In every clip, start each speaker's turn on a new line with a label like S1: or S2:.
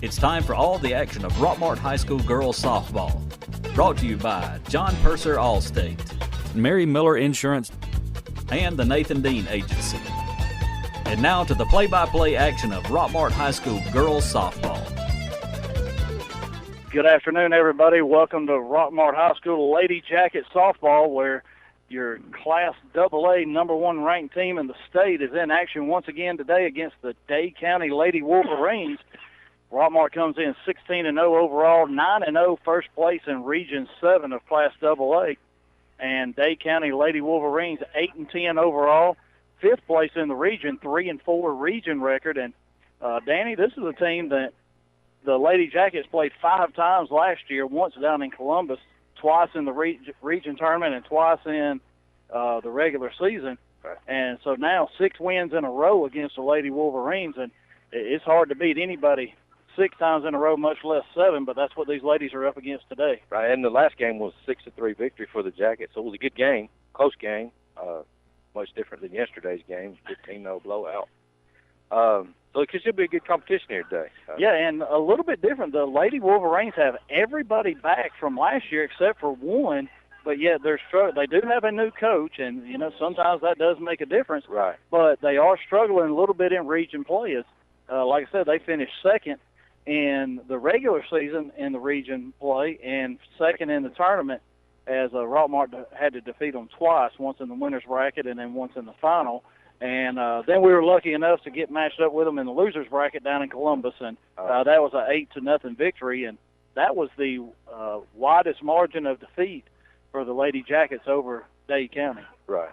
S1: It's time for all the action of Rockmart High School girls softball. Brought to you by John Purser Allstate, Mary Miller Insurance, and the Nathan Dean Agency. And now to the play-by-play action of Rockmart High School girls softball.
S2: Good afternoon, everybody. Welcome to Rockmart High School Lady Jacket softball, where your Class AA #1 ranked team in the state is in action once again today against the Dade County Lady Wolverines. Rockmart comes in 16-0 overall, 9-0 first place in Region 7 of Class AA. And Dade County Lady Wolverines 8-10 overall, 5th place in the region, 3-4 region record. And Danny, this is a team that the Lady Jackets played 5 times last year, once down in Columbus, twice in the region tournament and twice in the regular season. Right. And so now 6 wins in a row against the Lady Wolverines, and it's hard to beat anybody 6 times in a row, much less 7, but that's what these ladies are up against today.
S3: Right, and the last game was 6-3 victory for the Jackets, so it was a good game, close game, much different than yesterday's game, 15-0 blowout. So it should be a good competition here today.
S2: Yeah, and a little bit different. The Lady Wolverines have everybody back from last year except for one, but yet they do have a new coach, and, you know, sometimes that does make a difference.
S3: Right. But
S2: they are struggling a little bit in region play. Like I said, they finished second in the regular season in the region play and second in the tournament, as Rockmart had to defeat them twice, once in the winner's bracket and then once in the final. And then we were lucky enough to get matched up with them in the loser's bracket down in Columbus, and that was an 8-0 victory, and that was the widest margin of defeat for the Lady Jackets over Dade County.
S3: Right.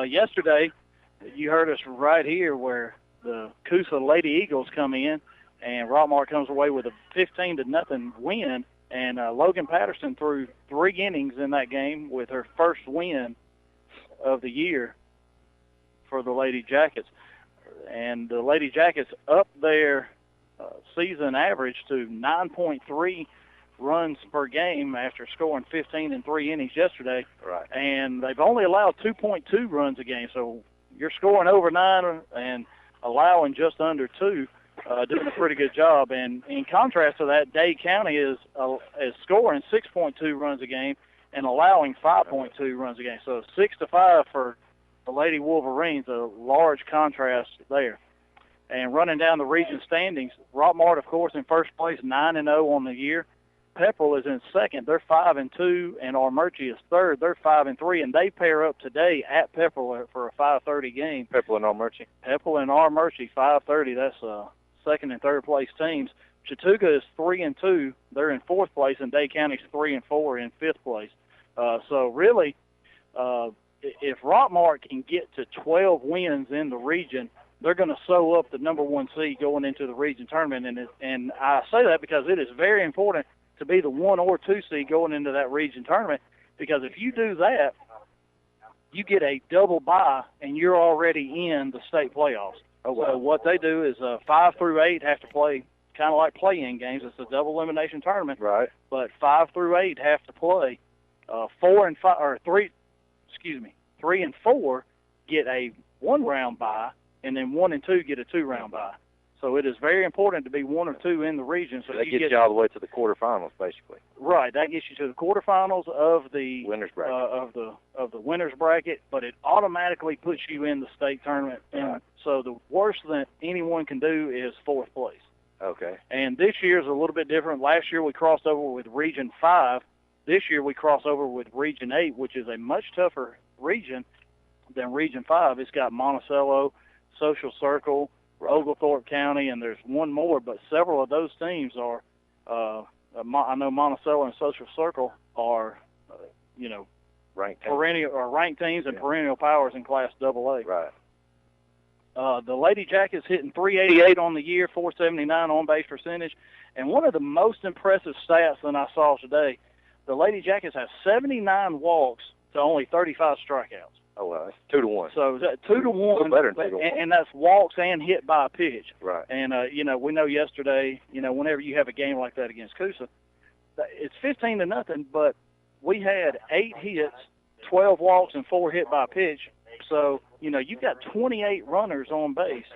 S2: Yesterday, you heard us right here where the Coosa Lady Eagles come in, and Rockmart comes away with a 15-0 win, and Logan Patterson threw 3 innings in that game with her first win of the year for the Lady Jackets. And the Lady Jackets upped their season average to 9.3 runs per game after scoring 15 in 3 innings yesterday.
S3: Right.
S2: And they've only allowed 2.2 runs a game, so you're scoring over 9 and allowing just under 2. Doing a pretty good job. And in contrast to that, Dade County is scoring 6.2 runs a game and allowing 5.2 runs a game. So 6-5 for the Lady Wolverines, a large contrast there. And running down the region standings, Rockmart, of course, in first place, 9-0 on the year. Pepperell is in second. They're 5-2, and Armurchie is third. They're 5-3, and they pair up today at Pepperell for a 5:30 game.
S3: Pepperell and Armurchie.
S2: Pepperell and Armurchie, 5:30. That's second and third place teams. Chattooga is 3-2. They're in fourth place, and Dade County's 3-4 in fifth place. So really, if Rockmart can get to 12 wins in the region, they're going to sew up the #1 seed going into the region tournament. And I say that because it is very important to be the 1 or 2 seed going into that region tournament, because if you do that, you get a double bye and you're already in the state playoffs.
S3: Oh, wow.
S2: So what they do is 5 through 8 have to play kind of like play-in games. It's a double elimination tournament.
S3: Right.
S2: But 5 through 8 have to play 3 and 4 get a 1-round bye, and then 1 and 2 get a 2-round bye. So it is very important to be 1 or 2 in the region. So
S3: that gets you all the way to the quarterfinals, basically.
S2: Right, that gets you to the quarterfinals of the
S3: winners bracket.
S2: Of the winners bracket, but it automatically puts you in the state tournament. And so the worst that anyone can do is 4th place.
S3: Okay.
S2: And this year is a little bit different. Last year we crossed over with Region 5. This year we cross over with Region 8, which is a much tougher region than Region 5. It's got Monticello, Social Circle, Oglethorpe County, and there's one more, but several of those teams are, I know Monticello and Social Circle are,
S3: ranked
S2: teams and perennial powers in Class AA.
S3: Right.
S2: The Lady Jackets hitting .388 on the year, .479 on-base percentage, and one of the most impressive stats that I saw today, the Lady Jackets have 79 walks to only 35 strikeouts.
S3: Oh, well, that's 2-1.
S2: So that 2-1,
S3: better than 2-1.
S2: And that's walks and hit by a pitch.
S3: Right.
S2: And we know yesterday, whenever you have a game like that against Coosa, it's 15-0, but we had 8 hits, 12 walks, and 4 hit by a pitch. So you've got 28 runners on base,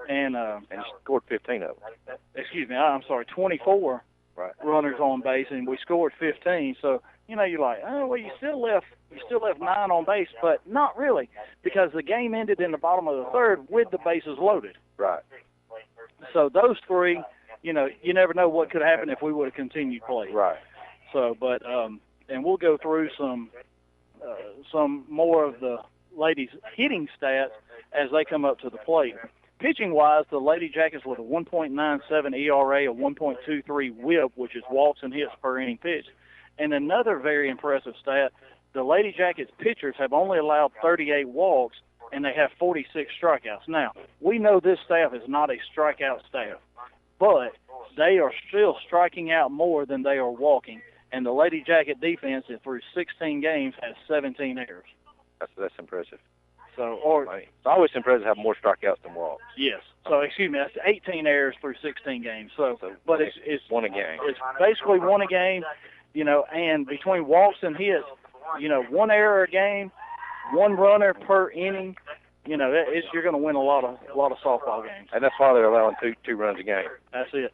S2: and
S3: he scored 15 of them.
S2: 24
S3: Right.
S2: runners on base, and we scored 15. So, you're like, oh, well, you still left 9 on base, but not really, because the game ended in the bottom of the third with the bases loaded.
S3: Right.
S2: So those 3, you never know what could happen if we would have continued play.
S3: Right.
S2: So, but and we'll go through some more of the ladies' hitting stats as they come up to the plate. Pitching-wise, the Lady Jackets with a 1.97 ERA, a 1.23 WHIP, which is walks and hits per inning pitched. And another very impressive stat, the Lady Jackets pitchers have only allowed 38 walks, and they have 46 strikeouts. Now, we know this staff is not a strikeout staff, but they are still striking out more than they are walking. And the Lady Jacket defense, through 16 games, has 17 errors.
S3: That's impressive.
S2: So,
S3: It's always impressive to have more strikeouts than walks.
S2: Yes. So, that's 18 errors through 16 games. So but it's
S3: one a game.
S2: It's basically one a game, and between walks and hits, 1 error a game, 1 runner per inning. You're going to win a lot of softball games.
S3: And that's why they're allowing two runs a game.
S2: That's it.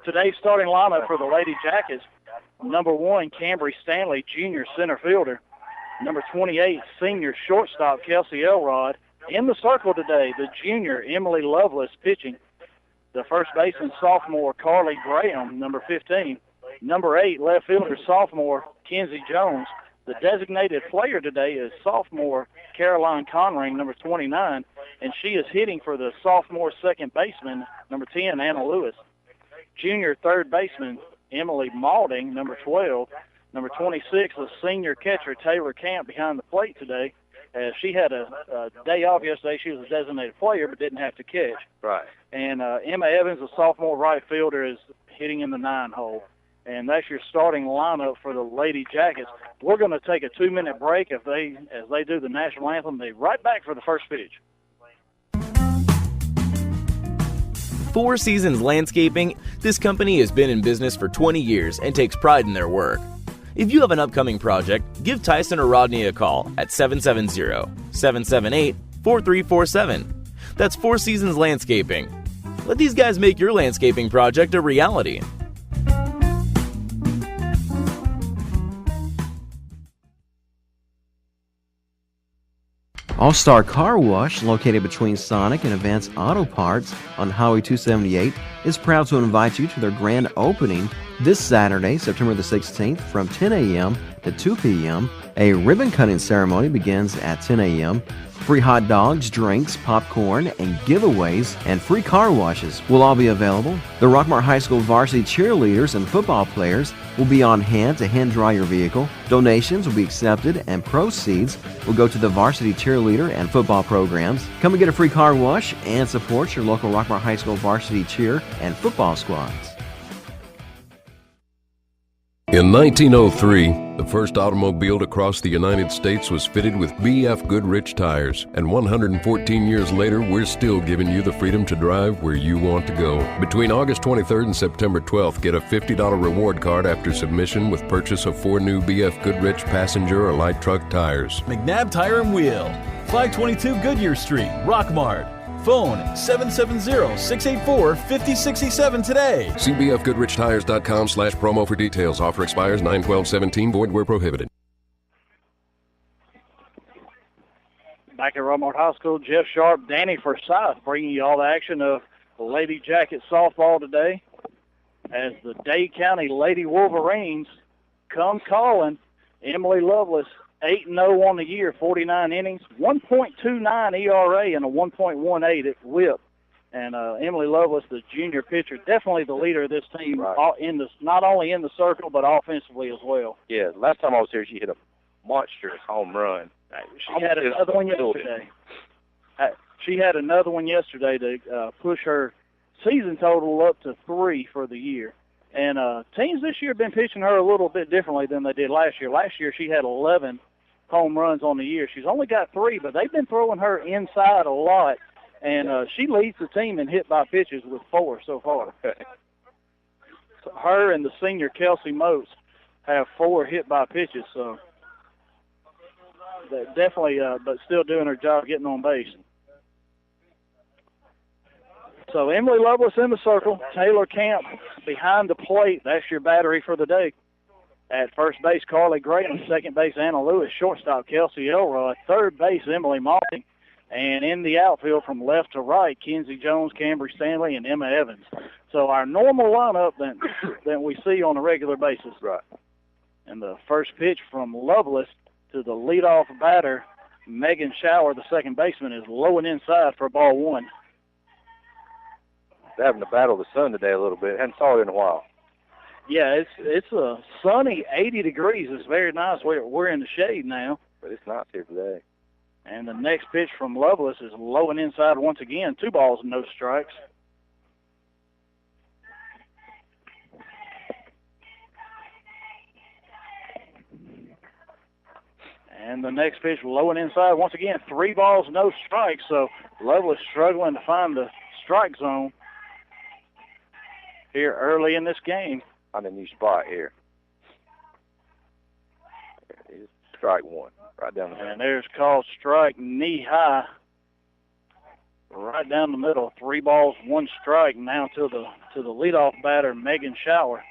S2: Today's starting lineup for the Lady Jackets: number 1, Cambry Stanley, junior center fielder. Number 28, senior shortstop Kelsey Elrod. In the circle today, the junior Emily Lovelace pitching. The first baseman sophomore Carly Graham, number 15. Number 8, left fielder sophomore Kenzie Jones. The designated player today is sophomore Caroline Conring, number 29, and she is hitting for the sophomore second baseman, number 10, Anna Lewis. Junior third baseman Emily Maulding, number 12. Number 26, the senior catcher Taylor Camp behind the plate today. She had a day off yesterday. She was a designated player but didn't have to catch.
S3: Right.
S2: And Emma Evans, the sophomore right fielder, is hitting in the 9 hole. And that's your starting lineup for the Lady Jackets. We're going to take a 2-minute break as they do the national anthem. They're right back for the first pitch.
S4: Four Seasons Landscaping. This company has been in business for 20 years and takes pride in their work. If you have an upcoming project, give Tyson or Rodney a call at 770-778-4347. That's Four Seasons Landscaping. Let these guys make your landscaping project a reality.
S5: All-Star Car Wash, located between Sonic and Advanced Auto Parts on Highway 278, is proud to invite you to their grand opening this Saturday, September the 16th, from 10 a.m. to 2 p.m. A ribbon-cutting ceremony begins at 10 a.m. Free hot dogs, drinks, popcorn, and giveaways, and free car washes will all be available. The Rockmart High School varsity cheerleaders and football players will be on hand to hand-dry your vehicle. Donations will be accepted, and proceeds will go to the varsity cheerleader and football programs. Come and get a free car wash and support your local Rockmart High School varsity cheer and football squads.
S6: In 1903, the first automobile to cross the United States was fitted with BF Goodrich tires, and 114 years later, we're still giving you the freedom to drive where you want to go. Between August 23rd and September 12th, get a $50 reward card after submission with purchase of 4 new BF Goodrich passenger or light truck tires.
S1: McNabb Tire and Wheel, 522 Goodyear Street, Rockmart. Phone 770-684-5067 today.
S6: See bfgoodrichtires.com/promo for details. Offer expires 9/12/17. Void where prohibited.
S2: Back at Rockmart High School, Jeff Sharp, Danny Forsyth bringing you all the action of the Lady Jacket softball today as the Dade County Lady Wolverines come calling. Emily Lovelace, 8-0 on the year, 49 innings, 1.29 ERA, and a 1.18 at WHIP. And Emily Lovelace, the junior pitcher, definitely the leader of this team,
S3: Right.
S2: Not only in the circle, but offensively as well.
S3: Yeah, last time I was here, she hit a monstrous home run.
S2: She had another one yesterday. She had another one yesterday to push her season total up to 3 for the year. And teams this year have been pitching her a little bit differently than they did last year. Last year she had 11 home runs on the year. She's only got 3, but they've been throwing her inside a lot. And she leads the team in hit by pitches with 4 so far. So her and the senior Kelsey Moats have 4 hit by pitches. So definitely, but still doing her job getting on base. So Emily Lovelace in the circle, Taylor Camp behind the plate. That's your battery for the day. At first base, Carly Graham. Second base, Anna Lewis. Shortstop, Kelsey Elroy. Third base, Emily Malting. And in the outfield from left to right, Kenzie Jones, Cambry Stanley, and Emma Evans. So our normal lineup that we see on a regular basis.
S3: Right.
S2: And the first pitch from Lovelace to the leadoff batter, Megan Shower, the second baseman, is low and inside for ball one.
S3: They're having to battle the sun today a little bit. Hadn't saw it in a while.
S2: Yeah, it's a sunny 80 degrees. It's very nice. We're in the shade now.
S3: But it's nice here today.
S2: And the next pitch from Lovelace is low and inside once again. 2 balls and no strikes. And the next pitch low and inside once again. 3 balls, no strikes. So Lovelace struggling to find the strike zone here early in this game.
S3: On a new spot here. There it is. Strike one. Right down the middle.
S2: And there's called strike knee high. Right down the middle. 3 balls, 1 strike now to the leadoff batter, Megan Shower.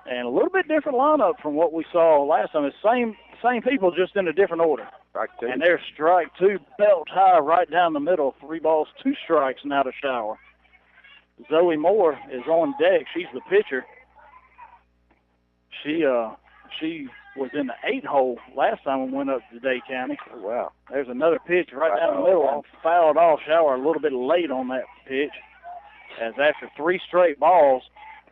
S2: And a little bit different lineup from what we saw last time. It's same people, just in a different order.
S3: Strike 2.
S2: And there's strike 2, belt high, right down the middle. 3 balls, 2 strikes now to Shower. Zoe Moore is on deck. She's the pitcher. She was in the 8-hole last time we went up to Dade County.
S3: Oh, wow.
S2: There's another pitch right down the middle and fouled off. Shower a little bit late on that pitch. As after 3 straight balls,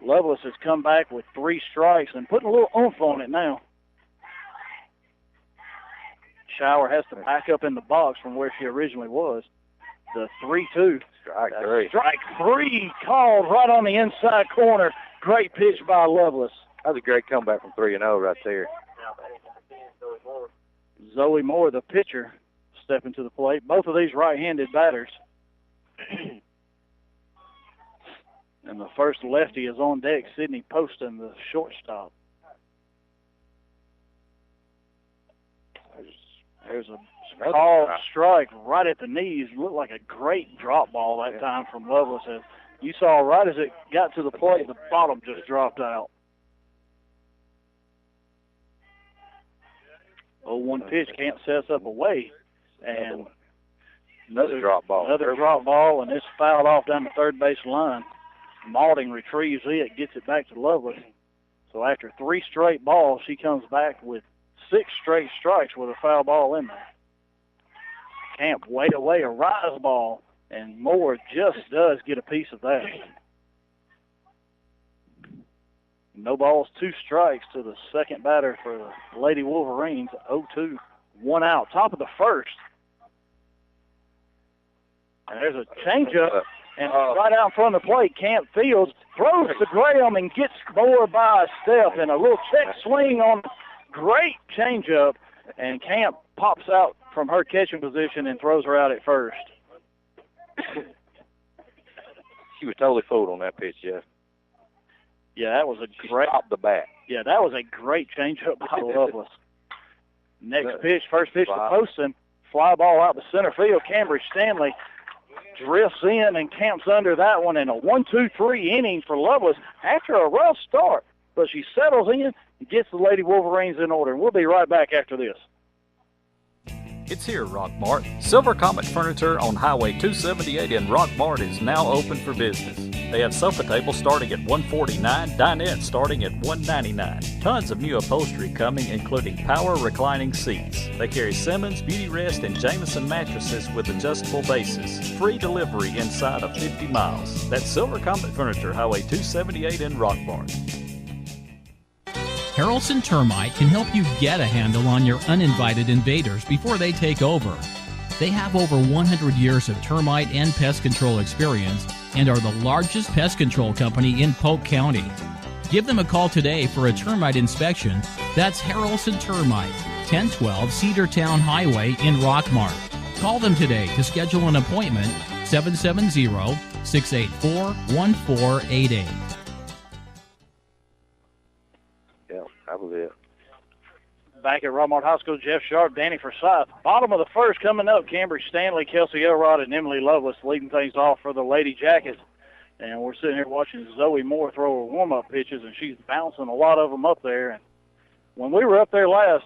S2: Lovelace has come back with 3 strikes and putting a little oomph on it now. Shower has to back up in the box from where she originally was. The 3-2.
S3: Strike 3.
S2: Strike 3 called right on the inside corner. Great pitch by Lovelace.
S3: That was a great comeback from 3-0 right there.
S2: Zoe Moore, the pitcher, stepping to the plate. Both of these right-handed batters. And the first lefty is on deck, Sydney Poston, the shortstop. There's a called strike right at the knees. Looked like a great drop ball that time from Lovelace. As you saw right as it got to the plate, the bottom just dropped out. 0-1 pitch, Camp sets up away. And
S3: another drop ball.
S2: Another drop ball, and it's fouled off down the third base line. Malting retrieves it, gets it back to Lovelace. So after 3 straight balls, she comes back with 6 straight strikes with a foul ball in there. Camp wait away a rise ball, and Moore just does get a piece of that. No balls, 2 strikes to the second batter for the Lady Wolverines. 0-2, 1 out. Top of the first. And there's a changeup, and right out in front of the plate, Camp Fields throws to Graham and gets Moore by a step, and a little check swing on great changeup, and Camp pops out from her catching position and throws her out at first.
S3: She was totally fooled on that pitch, Jeff.
S2: Yeah, that was a great.
S3: Stopped the bat.
S2: Yeah, that was a great changeup by Lovelace. Next pitch, first pitch to Poston. Fly ball out to center field. Cambry Stanley drifts in and camps under that one, and a 1-2-3 inning for Lovelace after a rough start. But she settles in and gets the Lady Wolverines in order. We'll be right back after this.
S1: It's here, Rockmart. Silver Comet Furniture on Highway 278 in Rockmart is now open for business. They have sofa tables starting at $149, dinettes starting at $199. Tons of new upholstery coming, including power reclining seats. They carry Simmons, Beauty Rest, and Jameson mattresses with adjustable bases. Free delivery inside of 50 miles. That's Silver Comet Furniture, Highway 278 in Rockmart.
S7: Harrelson Termite can help you get a handle on your uninvited invaders before they take over. They have over 100 years of termite and pest control experience and are the largest pest control company in Polk County. Give them a call today for a termite inspection. That's Harrelson Termite, 1012 Cedartown Highway in Rockmart. Call them today to schedule an appointment, 770-684-1488.
S3: Yeah, that was it.
S2: Back at Rockmart High School, Jeff Sharp, Danny Forsyth. Bottom of the first coming up, Cambridge Stanley, Kelsey Elrod, and Emily Lovelace leading things off for the Lady Jackets. And we're sitting here watching Zoe Moore throw her warm-up pitches, and she's bouncing a lot of them up there. And when we were up there last,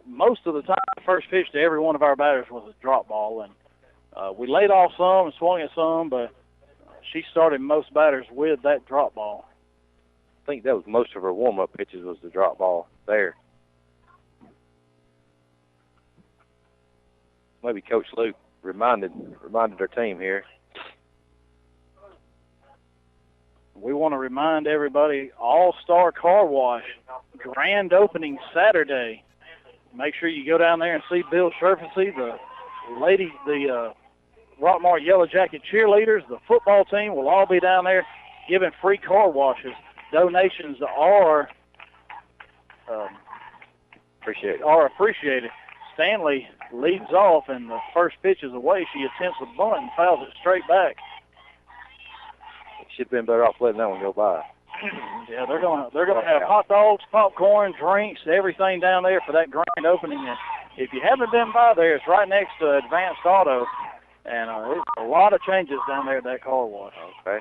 S2: most of the time, the first pitch to every one of our batters was a drop ball. And we laid off some and swung at some, but she started most batters with that drop ball.
S3: I think that was most of her warm-up pitches was the drop ball there. Maybe Coach Luke reminded her team here.
S2: We want to remind everybody, All-Star Car Wash, grand opening Saturday. Make sure you go down there and see Bill Sherfasey, the Rockmart Yellow Jacket cheerleaders, the football team will all be down there giving free car washes. Donations are appreciated. Stanley leads off, and the first pitch is away. She attempts a bunt and fouls it straight back.
S3: She'd been better off letting that one go by.
S2: Yeah, they're gonna have hot dogs, popcorn, drinks, everything down there for that grand opening. And if you haven't been by there, it's right next to Advanced Auto, and there's a lot of changes down there at that car wash.
S3: Okay.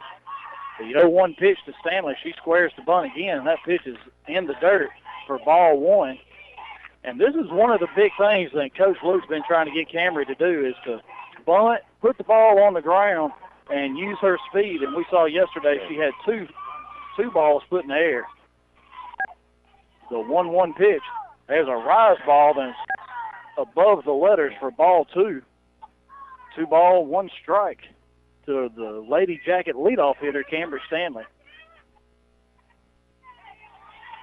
S2: The 0-1 pitch to Stanley. She squares the bunt again, and that pitch is in the dirt for ball one. And this is one of the big things that Coach Luke's been trying to get Camry to do is to bunt, put the ball on the ground, and use her speed. And we saw yesterday she had two balls put in the air. The 1-1 pitch. There's a rise ball that's above the letters for ball two. 2 ball, 1 strike to the Lady Jacket leadoff hitter, Cambridge Stanley.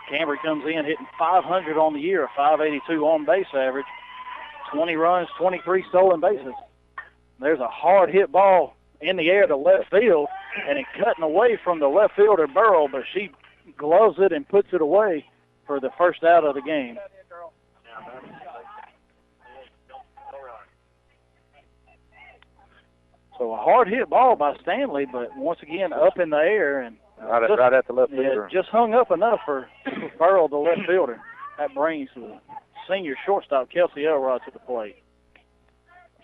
S2: Cambridge comes in hitting .500 on the year, a .582 on-base average, 20 runs, 23 stolen bases. There's a hard hit ball in the air to left field, and it cutting away from the left fielder Burrow, but she gloves it and puts it away for the first out of the game. So a hard hit ball by Stanley, but once again up in the air and
S3: right at the left fielder.
S2: Just hung up enough for Burrow, the left fielder. That brings the senior shortstop Kelsey Elrod to the plate.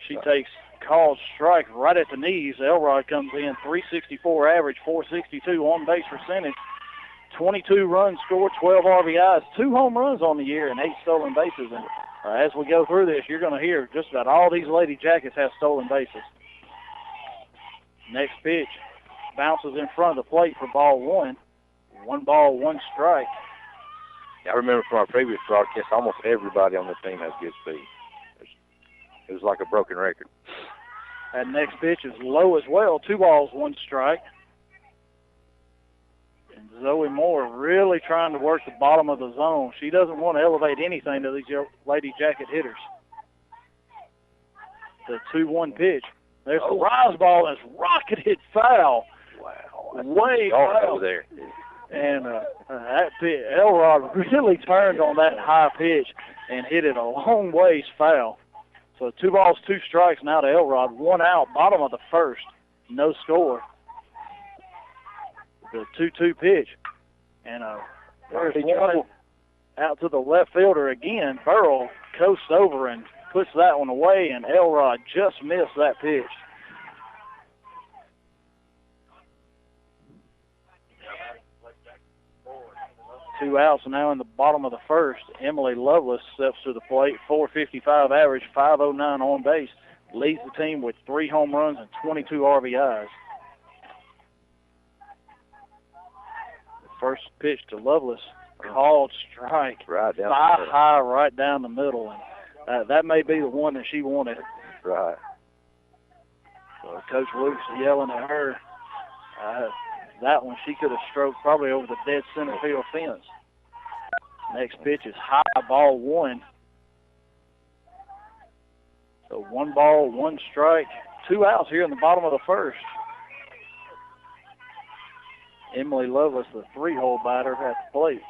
S2: She takes called strike right at the knees. Elrod comes in, .364 average, .462 on-base percentage, 22 runs scored, 12 RBIs, 2 home runs on the year, and 8 stolen bases. And as we go through this, you're going to hear just about all these Lady Jackets have stolen bases. Next pitch bounces in front of the plate for ball one. 1 ball, 1 strike.
S3: I remember from our previous broadcast, almost everybody on the team has good speed. It was like a broken record.
S2: That next pitch is low as well. 2 balls, 1 strike. And Zoe Moore really trying to work the bottom of the zone. She doesn't want to elevate anything to these Lady Jacket hitters. The 2-1 pitch. There's a rise ball that's rocketed foul.
S3: Wow.
S2: Way foul
S3: over there.
S2: And that pitch, Elrod really turned on that high pitch and hit it a long ways foul. So 2 balls, 2 strikes now to Elrod. 1 out, bottom of the first. No score. The 2-2 pitch. And there's one out to the left fielder again. Burrow coasts over and puts that one away, and Elrod just missed that pitch. Two outs now in the bottom of the first. Emily Lovelace steps to the plate, .455 average, .509 on base. Leads the team with 3 home runs and 22 RBIs. First pitch to Lovelace, called strike.
S3: Right down
S2: thigh high right down the middle. And that may be the one that she wanted.
S3: Right.
S2: So Coach Luke's yelling at her. That one she could have stroked probably over the dead center field fence. Next pitch is high, ball 1. So 1 ball, 1 strike, 2 outs here in the bottom of the first. Emily Lovelace, the 3-hole batter at the plate.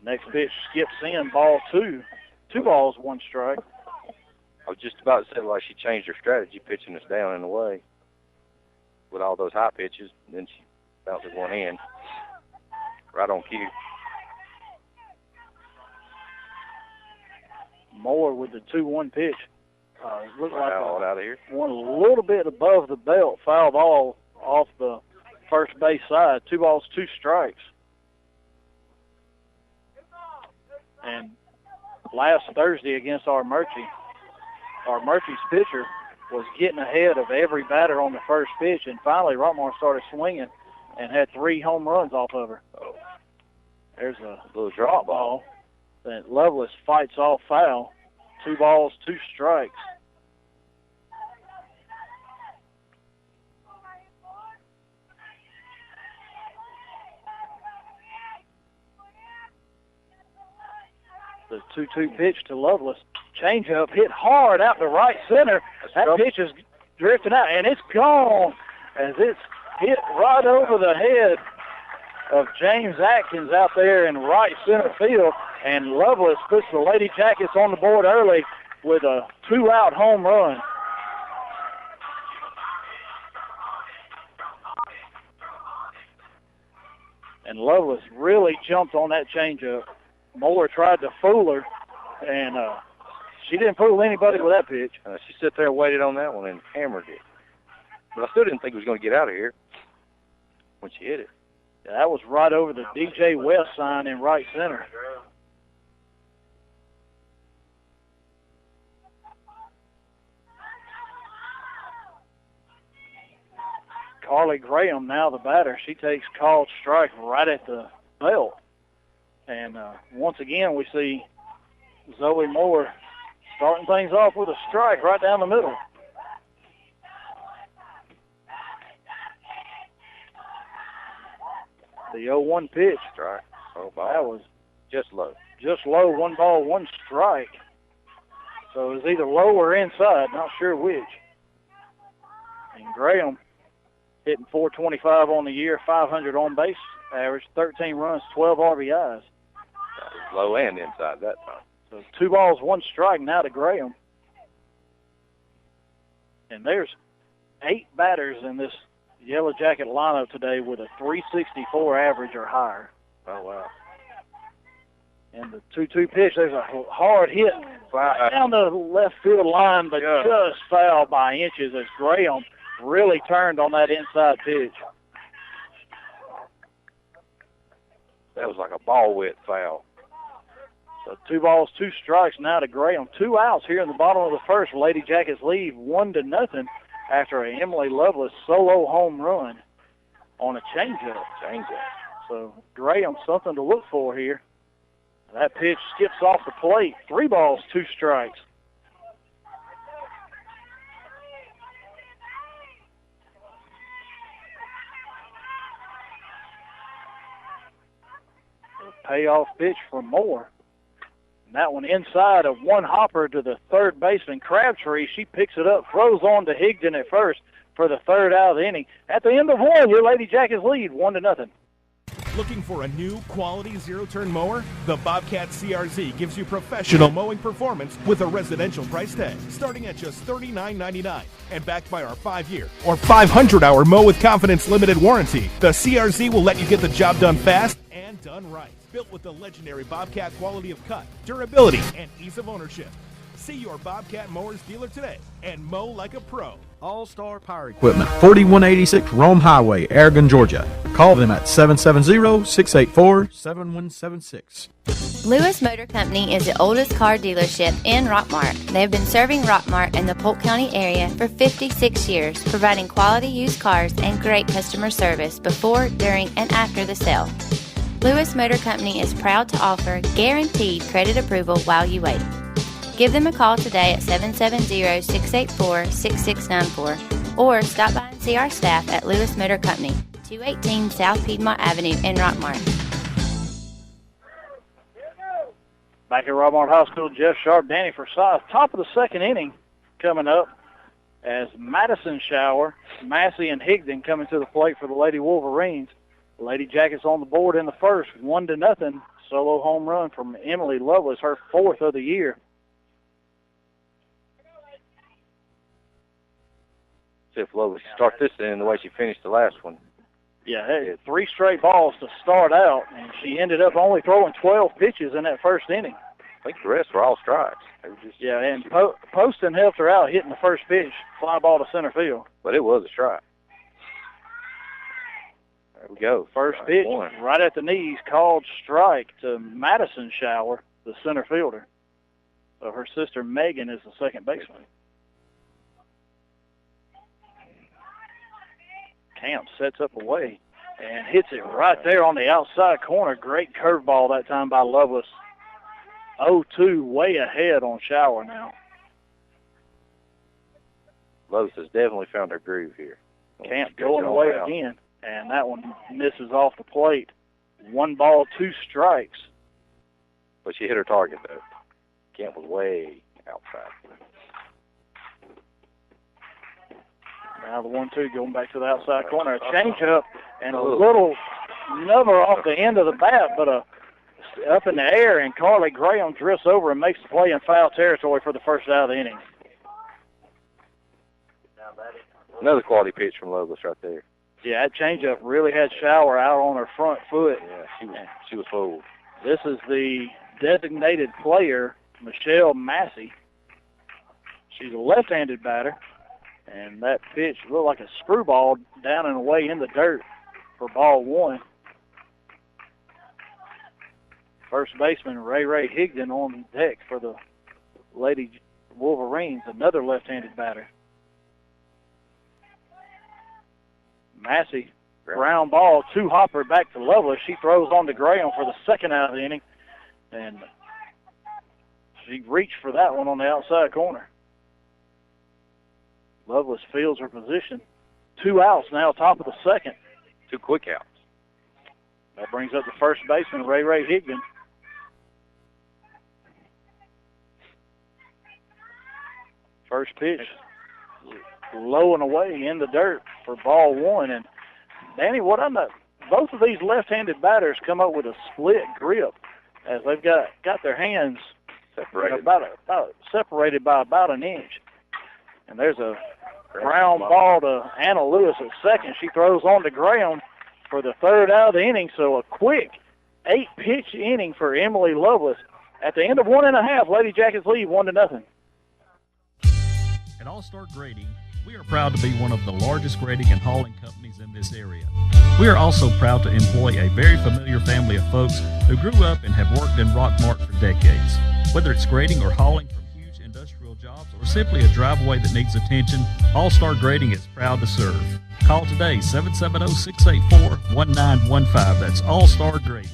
S2: Next pitch skips in, ball 2. 2 balls, 1 strike.
S3: I was just about to say, like, she changed her strategy, pitching us down in a way with all those high pitches. Then she bounces one in right on cue.
S2: Moore with the 2-1 pitch. Looked like
S3: out of here.
S2: One a little bit above the belt. Foul ball off the first base side. 2 balls, 2 strikes. And last Thursday against Armurchie's pitcher was getting ahead of every batter on the first pitch, and finally Rockmart started swinging and had 3 home runs off of her.
S3: Oh.
S2: There's a
S3: little drop ball
S2: that Lovelace fights off foul. 2 balls, 2 strikes. The 2-2 pitch to Lovelace. Changeup hit hard out to right center. That pitch is drifting out, and it's gone as it's hit right over the head of James Atkins out there in right center field. And Lovelace puts the Lady Jackets on the board early with a 2-out home run. And Lovelace really jumped on that changeup. Moore tried to fool her, and she didn't fool anybody with that pitch.
S3: She sat there and waited on that one and hammered it. But I still didn't think it was going to get out of here when she hit it.
S2: Yeah, that was right over the DJ West sign in right center. Carly Graham, now the batter, she takes called strike right at the belt. And once again, we see Zoe Moore starting things off with a strike right down the middle. The 0-1 pitch.
S3: Strike. Oh, ball.
S2: That was
S3: just low.
S2: Just low, 1 ball, 1 strike. So it was either low or inside, not sure which. And Graham hitting .425 on the year, 500 on base average, 13 runs, 12 RBIs.
S3: Low and inside that time.
S2: So 2 balls, 1 strike now to Graham. And there's 8 batters in this Yellow Jacket lineup today with a .364 average or higher.
S3: Oh, wow.
S2: And the 2-2 pitch, there's a hard hit down the left field line, but just fouled by inches as Graham really turned on that inside pitch.
S3: That was like a ball wet foul.
S2: So 2 balls, 2 strikes now to Graham. 2 outs here in the bottom of the first. Lady Jackets lead 1-0 after a Emily Lovelace solo home run on a changeup. So Graham, something to look for here. That pitch skips off the plate. 3 balls, 2 strikes. Payoff pitch for Moore. And that one inside of 1 hopper to the third baseman, Crabtree. She picks it up, throws on to Higdon at first for the 3rd out of the inning. At the end of 1, your Lady Jackets lead 1-0.
S8: Looking for a new quality zero-turn mower? The Bobcat CRZ gives you professional mowing performance with a residential price tag, starting at just $39.99 and backed by our 5-year or 500-hour Mow with Confidence limited warranty. The CRZ will let you get the job done fast and done right. Built with the legendary Bobcat quality of cut, durability, and ease of ownership. See your Bobcat Mowers dealer today and mow like a pro.
S9: All-Star Power Equipment, 4186 Rome Highway, Aragon, Georgia. Call them at 770-684-7176.
S10: Lewis Motor Company is the oldest car dealership in Rockmart. They have been serving Rockmart and the Polk County area for 56 years, providing quality used cars and great customer service before, during, and after the sale. Lewis Motor Company is proud to offer guaranteed credit approval while you wait. Give them a call today at 770-684-6694 or stop by and see our staff at Lewis Motor Company, 218 South Piedmont Avenue in Rockmart.
S2: Back at Rockmart High School, Jeff Sharp, Danny Forsyth. Top of the 2nd inning coming up as Madison Shower, Massey, and Higdon coming to the plate for the Lady Wolverines. Lady Jackets on the board in the first, 1-0. Solo home run from Emily Lovelace, her 4th of the year.
S3: See if Lovelace start this in the way she finished the last one.
S2: Yeah, hey, 3 straight balls to start out, and she ended up only throwing 12 pitches in that first inning.
S3: I think the rest were all strikes. They were just,
S2: yeah, and Poston helped her out hitting the first pitch, fly ball to center field.
S3: But it was a strike. There we go.
S2: First pitch, right at the knees, called strike to Madison Shower, the center fielder. So her sister Megan is the second baseman. Camp sets up away and hits it right there on the outside corner. Great curveball that time by Lovelace. 0-2, way ahead on Shower now.
S3: Lovelace has definitely found her groove here.
S2: Camp going away again, and that one misses off the plate. 1 ball, 2 strikes.
S3: But she hit her target, though. Camp was way outside.
S2: Now the 1-2 going back to the outside corner. A changeup and a little number off the end of the bat, but up in the air, and Carly Graham drifts over and makes the play in foul territory for the first out of the inning.
S3: Another quality pitch from Lovelace right there.
S2: Yeah, that changeup really had Shower out on her front foot.
S3: Yeah, she was fooled.
S2: This is the designated player, Michelle Massey. She's a left-handed batter. And that pitch looked like a screwball down and away in the dirt for ball 1. First baseman Ray Higdon on deck for the Lady Wolverines, another left-handed batter. Massey, ground ball, 2-hopper back to Lovelace. She throws on to Graham for the second out of the inning. And she reached for that one on the outside corner. Lovelace fields her position. 2 outs now, top of the second.
S3: 2 quick outs.
S2: That brings up the first baseman, Ray Higdon. First pitch, low and away in the dirt for ball 1. And, Danny, what I know, both of these left-handed batters come up with a split grip as they've got their hands separated, separated by about an inch. And there's a ground ball to Anna Lewis at second. She throws on to Graham for the third out of the inning. So a quick 8-pitch inning for Emily Lovelace. At the end of 1.5, Lady Jackets lead 1-0.
S7: At All-Star Grading, we are proud to be one of the largest grading and hauling companies in this area. We are also proud to employ a very familiar family of folks who grew up and have worked in Rockmart for decades. Whether it's grading or hauling from huge industrial jobs or simply a driveway that needs attention, All-Star Grading is proud to serve. Call today, 770-684-1915. That's All-Star Grading.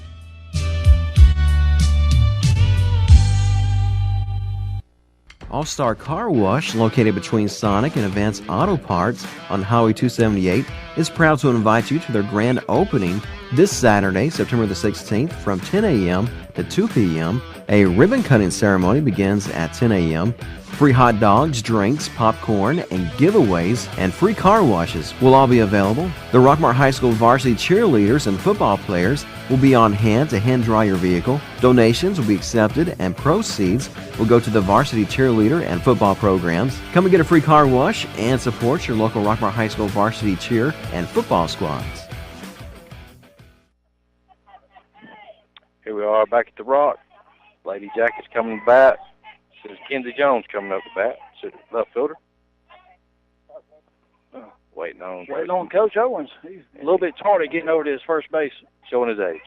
S5: All-Star Car Wash, located between Sonic and Advance Auto Parts on Highway 278, is proud to invite you to their grand opening this Saturday, September the 16th, from 10 a.m. to 2 p.m. A ribbon-cutting ceremony begins at 10 a.m. Free hot dogs, drinks, popcorn, and giveaways, and free car washes will all be available. The Rockmart High School varsity cheerleaders and football players will be on hand to hand-dry your vehicle. Donations will be accepted, and proceeds will go to the varsity cheerleader and football programs. Come and get a free car wash and support your local Rockmart High School varsity cheer and football squads.
S3: Here we are back at the Rock. Lady Jackets coming back. There's Kenzie Jones coming up the bat. Left fielder. Waiting on
S2: Coach Owens. He's a little bit tardy getting over to his first base.
S3: Showing his age.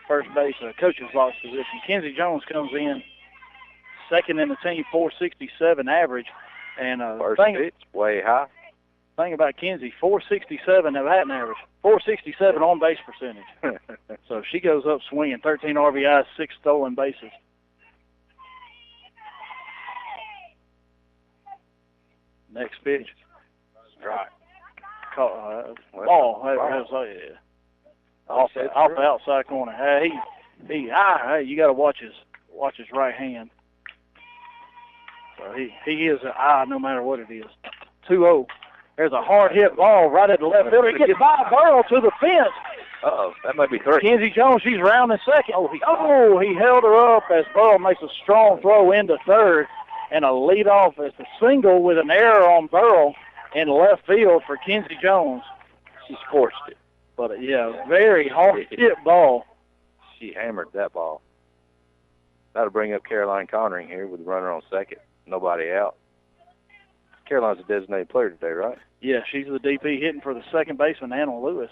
S2: First base, coach's box position. Kenzie Jones comes in second in the team, 467 average. And
S3: first pitch, way high.
S2: Thing about Kenzie, 467 of batting average, 467 on base percentage. So she goes up swinging, 13 RBIs, 6 stolen bases. Next pitch.
S3: Right.
S2: Ball.
S3: Right.
S2: Off the outside corner. Hey, you got to watch his right hand. So he is an eye no matter what it is. 2-0. There's a hard hit ball right at the left fielder. It gets by Burl to the fence.
S3: That might be 3.
S2: Kenzie Jones, she's rounding second. He held her up as Burl makes a strong throw into third, and a leadoff as a single with an error on Burl in left field for Kenzie Jones.
S3: She scorched it.
S2: But, very hard hit ball.
S3: She hammered that ball. That'll bring up Caroline Connering here with the runner on second, nobody out. Caroline's a designated player today, right?
S2: Yeah, she's the DP hitting for the second baseman, Anna Lewis.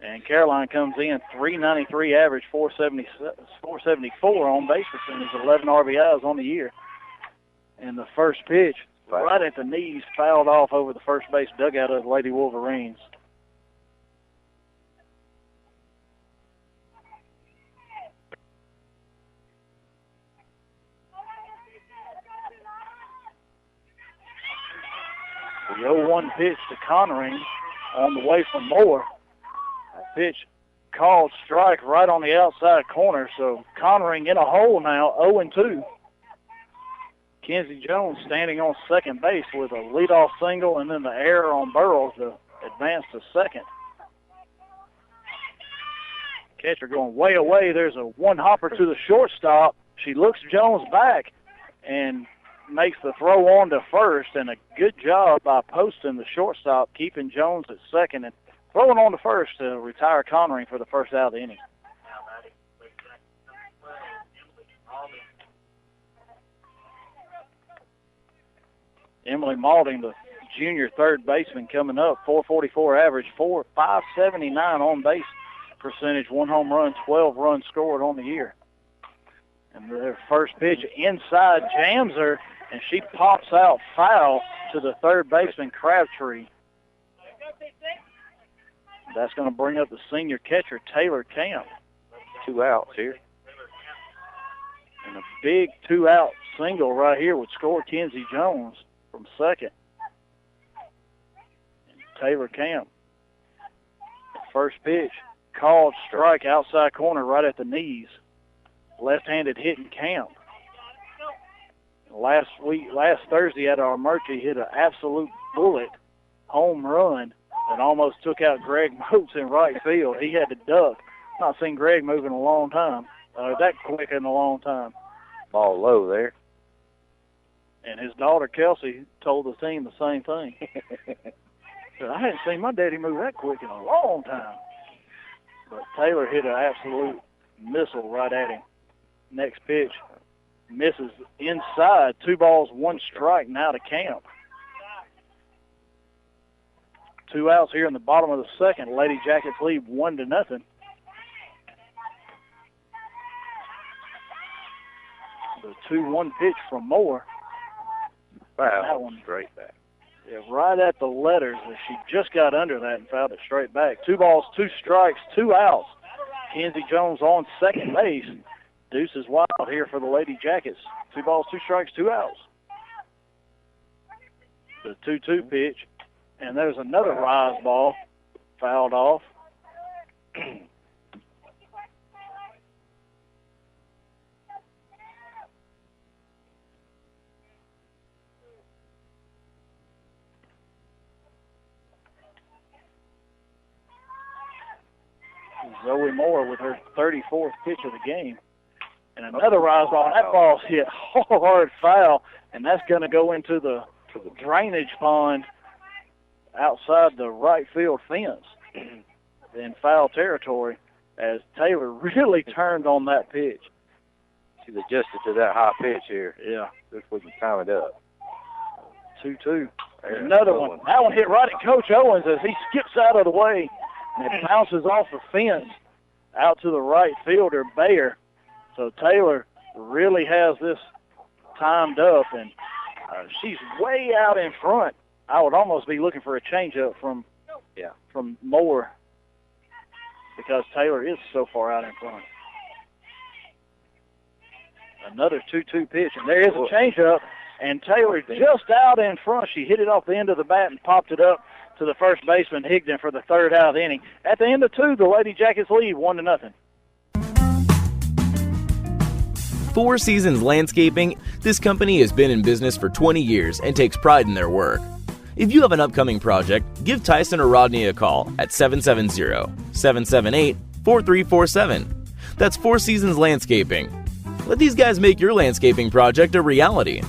S2: And Caroline comes in, .393 average, 474 on base percentage, 11 RBIs on the year. And the first pitch, right at the knees, fouled off over the first base dugout of the Lady Wolverines. The 0-1 pitch to Connering on the way from Moore. That pitch called strike right on the outside corner, so Connering in a hole now, 0-2. Kenzie Jones standing on second base with a leadoff single and then the error on Burrows to advance to second. Catcher going way away. There's a one-hopper to the shortstop. She looks Jones back and makes the throw on to first, and a good job by Poston, the shortstop, keeping Jones at second and throwing on to first to retire Connering for the first out of the inning. Emily Malding, the junior third baseman, coming up, 444 average, 579 on base percentage, 1 home run, 12 runs scored on the year. And their first pitch inside jams her, and she pops out foul to the third baseman, Crabtree. That's going to bring up the senior catcher, Taylor Camp.
S3: 2 outs here.
S2: And a big 2-out single right here would score Kenzie Jones from second. And Taylor Camp. First pitch, called strike outside corner right at the knees. Left-handed hitting Camp. Last Thursday at Armurchie hit an absolute bullet home run that almost took out Greg Moats in right field. He had to duck. Not seen Greg move in a long time. That quick in a long time.
S3: Ball low there.
S2: And his daughter, Kelsey, told the team the same thing. Said, I hadn't seen my daddy move that quick in a long time. But Taylor hit an absolute missile right at him. Next pitch misses inside. 2 balls, 1 strike now to Camp. 2 outs here in the bottom of the second. Lady Jackets lead 1-0. The 2-1 pitch from Moore.
S3: Wow,
S2: that one
S3: straight back.
S2: Yeah, right at the letters. She just got under that and fouled it straight back. 2 balls, 2 strikes, 2 outs. Kenzie Jones on second base. Deuce is wild here for the Lady Jackets. 2 balls, 2 strikes, 2 outs. The 2-2 pitch. And there's another rise ball fouled off. Zoe Moore with her 34th pitch of the game. And another rise ball. That ball's hit hard foul, and that's going to go into the drainage pond outside the right field fence in foul territory as Taylor really turned on that pitch.
S3: She's adjusted to that high pitch here.
S2: Yeah.
S3: If we can time it up.
S2: 2-2. There's another one. That one hit right at Coach Owens as he skips out of the way, and it bounces off the fence out to the right fielder, Bayer. So Taylor really has this timed up, and she's way out in front. I would almost be looking for a changeup from Moore because Taylor is so far out in front. Another 2-2 pitch, and there is a changeup, and Taylor just out in front. She hit it off the end of the bat and popped it up to the first baseman, Higdon, for the third out of the inning. At the end of 2, the Lady Jackets lead 1-0.
S4: Four Seasons Landscaping, this company has been in business for 20 years and takes pride in their work. If you have an upcoming project, give Tyson or Rodney a call at 770-778-4347. That's Four Seasons Landscaping. Let these guys make your landscaping project a reality.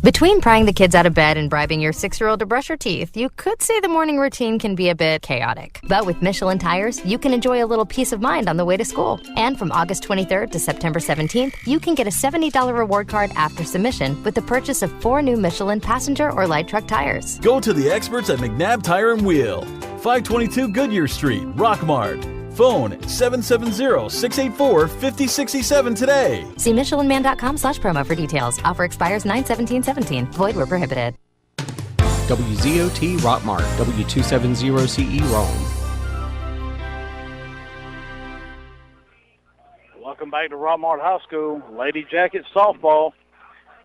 S11: Between prying the kids out of bed and bribing your 6-year-old to brush her teeth, you could say the morning routine can be a bit chaotic. But with Michelin tires, you can enjoy a little peace of mind on the way to school. And from August 23rd to September 17th, you can get a $70 reward card after submission with the purchase of 4 new Michelin passenger or light truck tires.
S12: Go to the experts at McNabb Tire and Wheel, 522 Goodyear Street, Rockmart. Phone 770-684-5067 today.
S11: See MichelinMan.com/promo for details. Offer expires 9/17/17. Void where prohibited.
S13: WZOT Rockmart, W270CE Rome.
S2: Welcome back to Rockmart High School. Lady Jackets softball.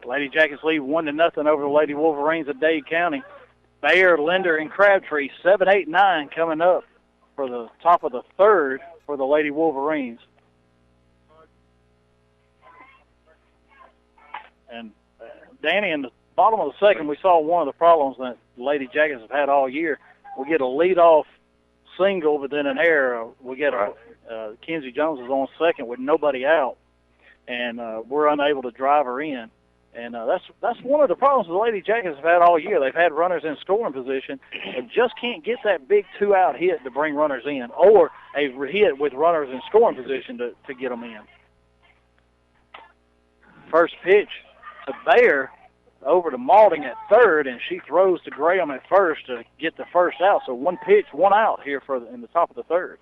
S2: Lady Jackets lead 1-0 over the Lady Wolverines of Dade County. Bayer, Linder, and Crabtree, 7, 8, 9 coming up for the top of the third for the Lady Wolverines. And Danny, in the bottom of the second, we saw one of the problems that the Lady Jackets have had all year. We get a leadoff single, but then an error. We get Kenzie Jones is on second with nobody out, and we're unable to drive her in. And that's one of the problems the Lady Jackets have had all year. They've had runners in scoring position and just can't get that big 2-out hit to bring runners in, or a hit with runners in scoring position to get them in. First pitch to Bayer over to Malding at third, and she throws to Graham at first to get the first out. So 1 pitch, 1 out here in the top of the third.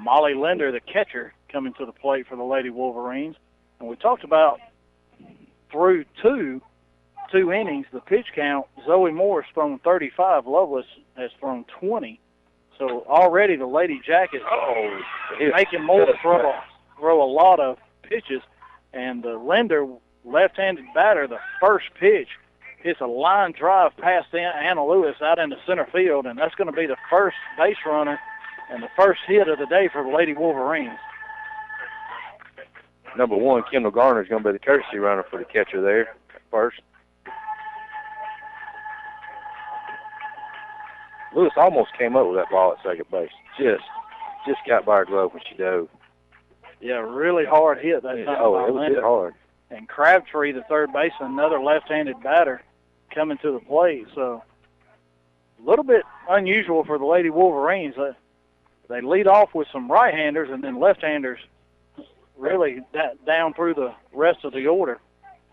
S2: Molly Linder, the catcher, coming to the plate for the Lady Wolverines. And we talked about through two innings, the pitch count, Zoe Moore has thrown 35, Lovelace has thrown 20. So already the Lady Jackets making Moore throw a lot of pitches. And the Linder, left-handed batter, the first pitch hits a line drive past Anna Lewis out into center field, and that's going to be the first base runner and the first hit of the day for the Lady Wolverines.
S3: Number 1, Kendall Garner, is going to be the courtesy runner for the catcher there at first. Lewis almost came up with that ball at second base. Just got by her glove when she dove.
S2: Yeah, really hard hit that time.
S3: Oh, it was hit hard.
S2: And Crabtree, the third baseman, another left-handed batter, coming to the plate. So a little bit unusual for the Lady Wolverines. They lead off with some right-handers and then left-handers really down through the rest of the order,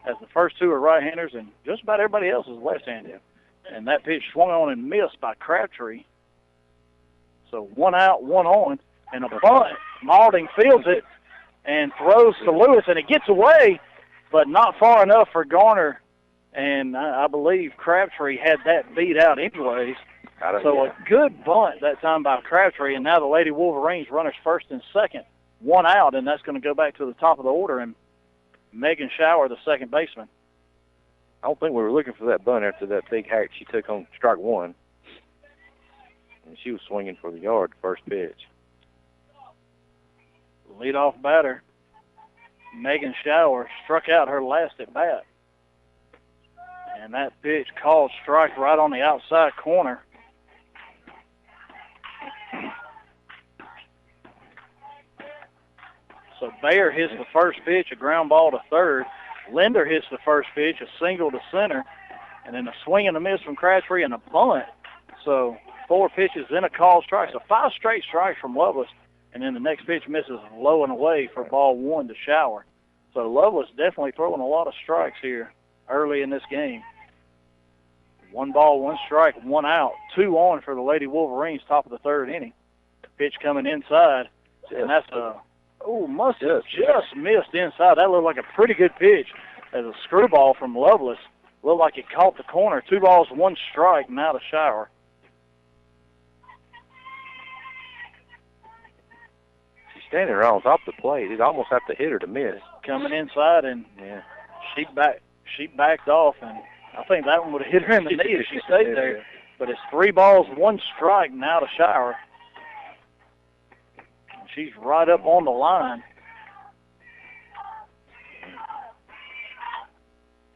S2: as the first 2 are right-handers and just about everybody else is left-handed. And that pitch swung on and missed by Crabtree. So 1 out, 1 on, and a bunt. Malding fields it and throws to Lewis, and it gets away, but not far enough for Garner. And I believe Crabtree had that beat out anyways. So a good bunt that time by Crabtree, and now the Lady Wolverines runners first and second, 1 out, and that's going to go back to the top of the order, and Megan Schauer, the second baseman.
S3: I don't think we were looking for that bunt after that big hack she took on strike 1. And she was swinging for the yard the first pitch.
S2: Leadoff batter, Megan Schauer, struck out her last at bat. And that pitch called strike right on the outside corner. So Bayer hits the first pitch, a ground ball to third. Linder hits the first pitch, a single to center, and then a swing and a miss from Crabtree and a bunt. So 4 pitches, then a called strike. So 5 straight strikes from Lovelace, and then the next pitch misses low and away for ball 1 to Schauer. So Lovelace definitely throwing a lot of strikes here early in this game. 1 ball, 1 strike, 1 out, 2 on for the Lady Wolverines, top of the third inning. Pitch coming inside, and that's must have just missed inside. That looked like a pretty good pitch as a screwball from Lovelace. Looked like it caught the corner. 2 balls, 1 strike, now to Schauer.
S3: She's standing right on top of the plate. He'd almost have to hit her to miss.
S2: Coming inside, and she backed off, and I think that one would have hit her in the knee if she stayed there. But it's 3 balls, 1 strike now to Schauer. She's right up on the line.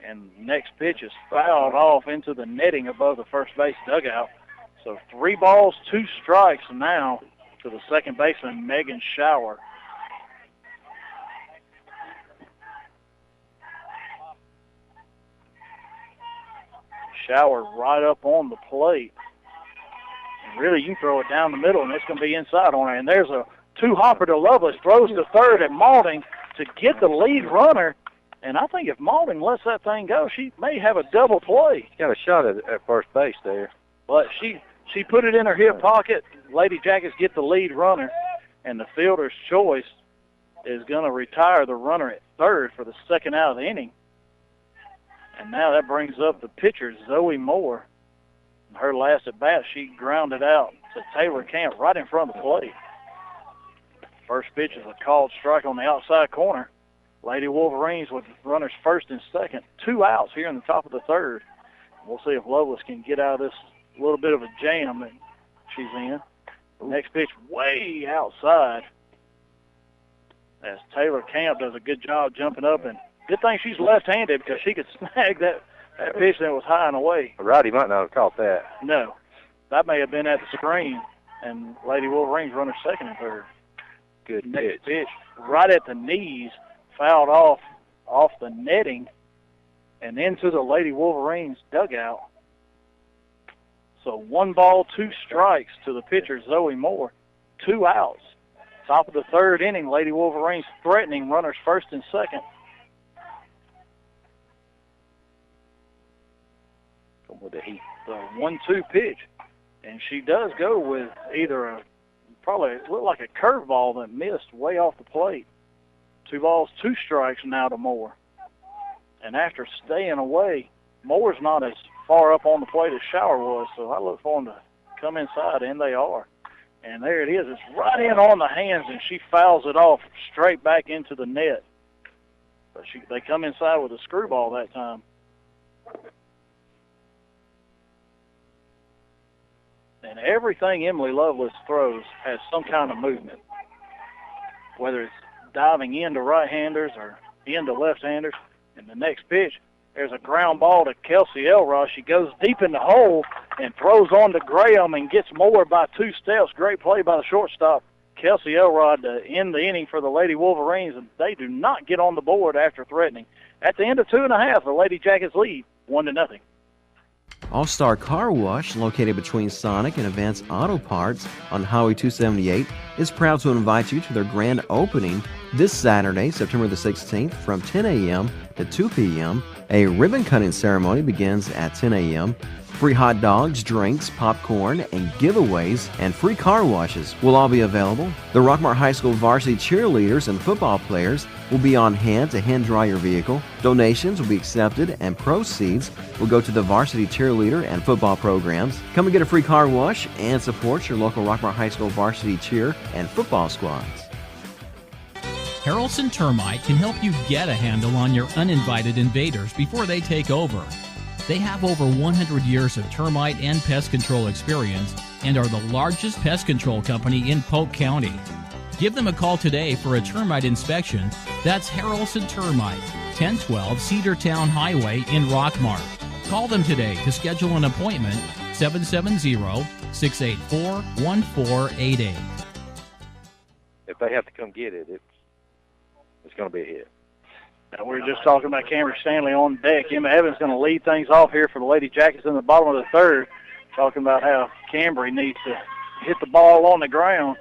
S2: And next pitch is fouled off into the netting above the first base dugout. So 3 balls, 2 strikes now to the second baseman, Megan Schauer. Shower right up on the plate. And really, you can throw it down the middle, and it's going to be inside on her. And there's a two-hopper to Lovelace, throws to third at Maulding to get the lead runner. And I think if Maulding lets that thing go, she may have a double play.
S3: Got a shot at first base there.
S2: But she put it in her hip pocket. Lady Jackets get the lead runner, and the fielder's choice is going to retire the runner at third for the second out of the inning. And now that brings up the pitcher, Zoe Moore. Her last at bat, she grounded out to Taylor Camp right in front of the plate. First pitch is a called strike on the outside corner. Lady Wolverines with runners first and second. 2 outs here in the top of the third. We'll see if Lovelace can get out of this little bit of a jam that she's in. Next pitch way outside as Taylor Camp does a good job jumping up. And good thing she's left-handed because she could snag that pitch that was high and away.
S3: A righty might not have caught that.
S2: No. That may have been at the screen, and Lady Wolverines runners second and third.
S3: Good
S2: Next pitch right at the knees, fouled off the netting and into the Lady Wolverines dugout. So 1 ball, 2 strikes to the pitcher, Zoe Moore. 2 outs. Top of the third inning, Lady Wolverines threatening runners first and second.
S3: Come with the heat.
S2: The 1-2 pitch. And she does go with either probably it looked like a curveball that missed way off the plate. 2 balls, 2 strikes now to Moore. And after staying away, Moore's not as far up on the plate as Shower was, so I look for them to come inside, and they are. And there it is. It's right in on the hands, and she fouls it off straight back into the net. But they come inside with a screwball that time. And everything Emily Lovelace throws has some kind of movement, whether it's diving into right-handers or into left-handers. And the next pitch, there's a ground ball to Kelsey Elrod. She goes deep in the hole and throws on to Graham and gets Moore by 2 steps. Great play by the shortstop, Kelsey Elrod, to end the inning for the Lady Wolverines. And they do not get on the board after threatening. At the end of 2 1/2, the Lady Jackets lead 1-0.
S5: All-Star Car Wash, located between Sonic and Advance Auto Parts on Highway 278, is proud to invite you to their grand opening this Saturday, September the 16th, from 10 a.m. to 2 p.m. A ribbon-cutting ceremony begins at 10 a.m. Free hot dogs, drinks, popcorn, and giveaways, and free car washes will all be available. The Rockmart High School varsity cheerleaders and football players will be on hand to hand-dry your vehicle. Donations will be accepted, and proceeds will go to the varsity cheerleader and football programs. Come and get a free car wash and support your local Rockmart High School varsity cheer and football squads.
S7: Harrelson Termite can help you get a handle on your uninvited invaders before they take over. They have over 100 years of termite and pest control experience and are the largest pest control company in Polk County. Give them a call today for a termite inspection. That's Harrelson Termite, 1012 Cedartown Highway in Rockmart. Call them today to schedule an appointment, 770-684-1488.
S3: If they have to come get it, it's going to be a hit.
S2: Now, we were just talking about Cambridge Stanley on deck. Emma Evans going to lead things off here for the Lady Jackets in the bottom of the third, talking about how Cambry needs to hit the ball on the ground.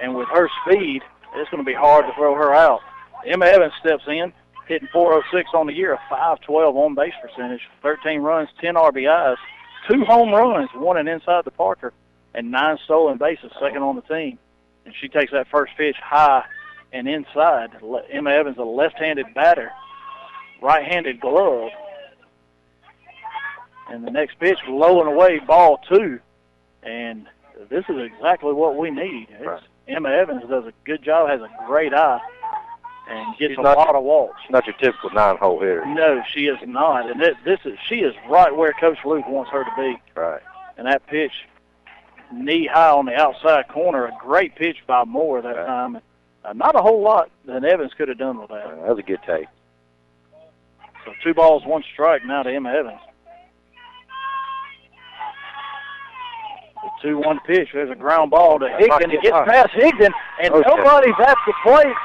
S2: And with her speed, it's going to be hard to throw her out. Emma Evans steps in, hitting .406 on the year, a .512 on-base percentage, 13 runs, 10 RBIs, 2 home runs, 1 and inside the Parker, and 9 stolen bases, second on the team. And she takes that first pitch high and inside. Emma Evans, a left-handed batter, right-handed glove. And the next pitch, low and away, ball 2. And this is exactly what we need.
S3: Right.
S2: Emma Evans does a good job, has a great eye, and gets a lot of walks.
S3: She's not your typical 9-hole hitter.
S2: No, she is not. And she is right where Coach Luke wants her to be.
S3: Right.
S2: And that pitch, knee high on the outside corner, a great pitch by Moore that time. Not a whole lot that Evans could have done with that.
S3: That was a good take.
S2: So 2 balls, 1 strike now to Emma Evans. The 2-1 pitch. There's a ground ball to Higdon. It gets past Higdon, and nobody's at the plate.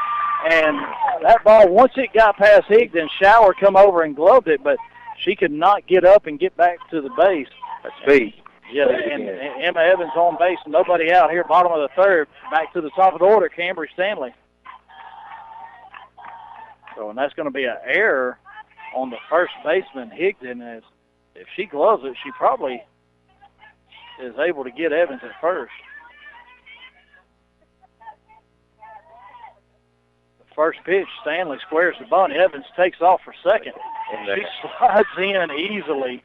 S2: And that ball, once it got past Higdon, Shower come over and gloved it, but She could not get up and get back to the base.
S3: That's speed.
S2: Yeah, and Emma Evans on base, nobody out here, bottom of the third, back to the top of the order, Cambry Stanley. So, and that's going to be an error on the first baseman, Higdon, as if she gloves it, she probably is able to get Evans at first. The first pitch, Stanley squares the bunt. Evans takes off for second. She slides in easily.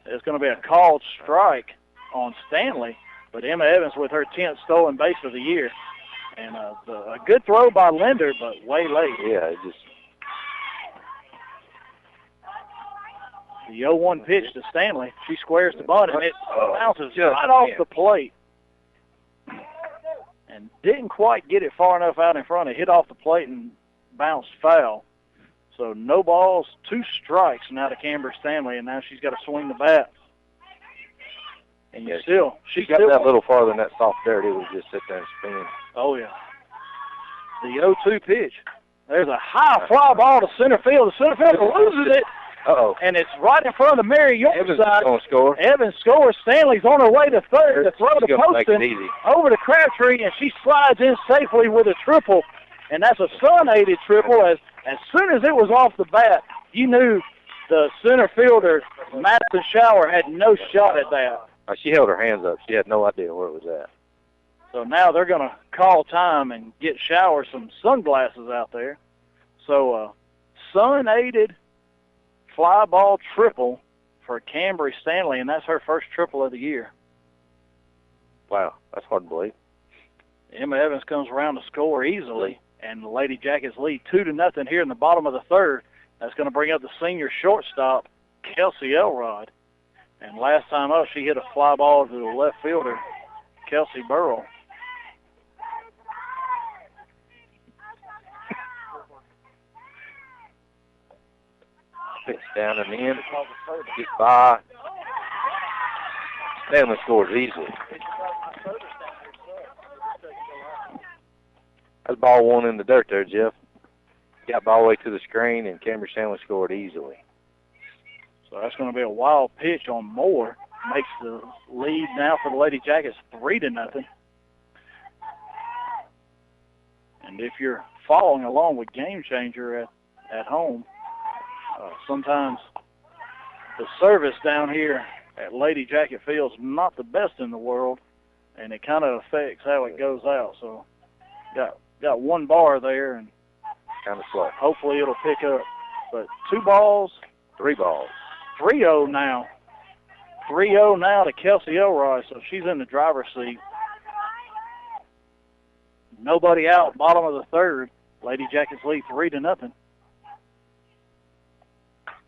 S2: It's going to be a called strike on Stanley, but Emma Evans with her 10th stolen base of the year. And a good throw by Linder, but way late.
S3: Yeah, it just...
S2: The 0-1 pitch to Stanley. She squares the bunt, and it bounces right off the plate. And didn't quite get it far enough out in front. It hit off the plate and bounced foul. So no balls, 2 strikes now to Cambry Stanley, and now she's got to swing the bat. And
S3: she got that little farther than that soft dirt. It would just sit there and spin.
S2: Oh, yeah. The 0-2 pitch. There's a high fly ball to center field. The center fielder loses it.
S3: Uh-oh.
S2: And it's right in front of the Mary York
S3: Evans
S2: side.
S3: going to score.
S2: Evans scores. Stanley's on her way to third to throw the Poston over to Crabtree, and she slides in safely with a triple. And that's a sun-aided triple. As soon as it was off the bat, you knew the center fielder, Madison Shower, had no shot at that.
S3: She held her hands up. She had no idea where it was at.
S2: So now they're going to call time and get Shower some sunglasses out there. So sun-aided fly ball triple for Cambry Stanley, and that's her first triple of the year.
S3: Wow, that's hard to believe.
S2: Emma Evans comes around to score easily, and the Lady Jackets lead 2-0 here in the bottom of the third. That's going to bring up the senior shortstop, Kelsey Elrod. And last time up, she hit a fly ball to the left fielder, Kelsey Burrell.
S3: Pitch down and in. Get by. Stanley scores easily. That's ball one in the dirt there, Jeff. Got ball way to the screen, and Cambry Stanley scored easily.
S2: So that's going to be a wild pitch on Moore. Makes the lead now for the Lady Jackets 3-0. And if you're following along with Game Changer at home, sometimes the service down here at Lady Jacket Field's not the best in the world, and it kind of affects how it goes out. So got one bar there, and
S3: kind of slow.
S2: Hopefully it'll pick up. But 2 balls.
S3: 3 balls.
S2: 3-0 now. 3-0 now to Kelsey Elroy, so she's in the driver's seat. Nobody out, bottom of the third. Lady Jackets lead 3-0.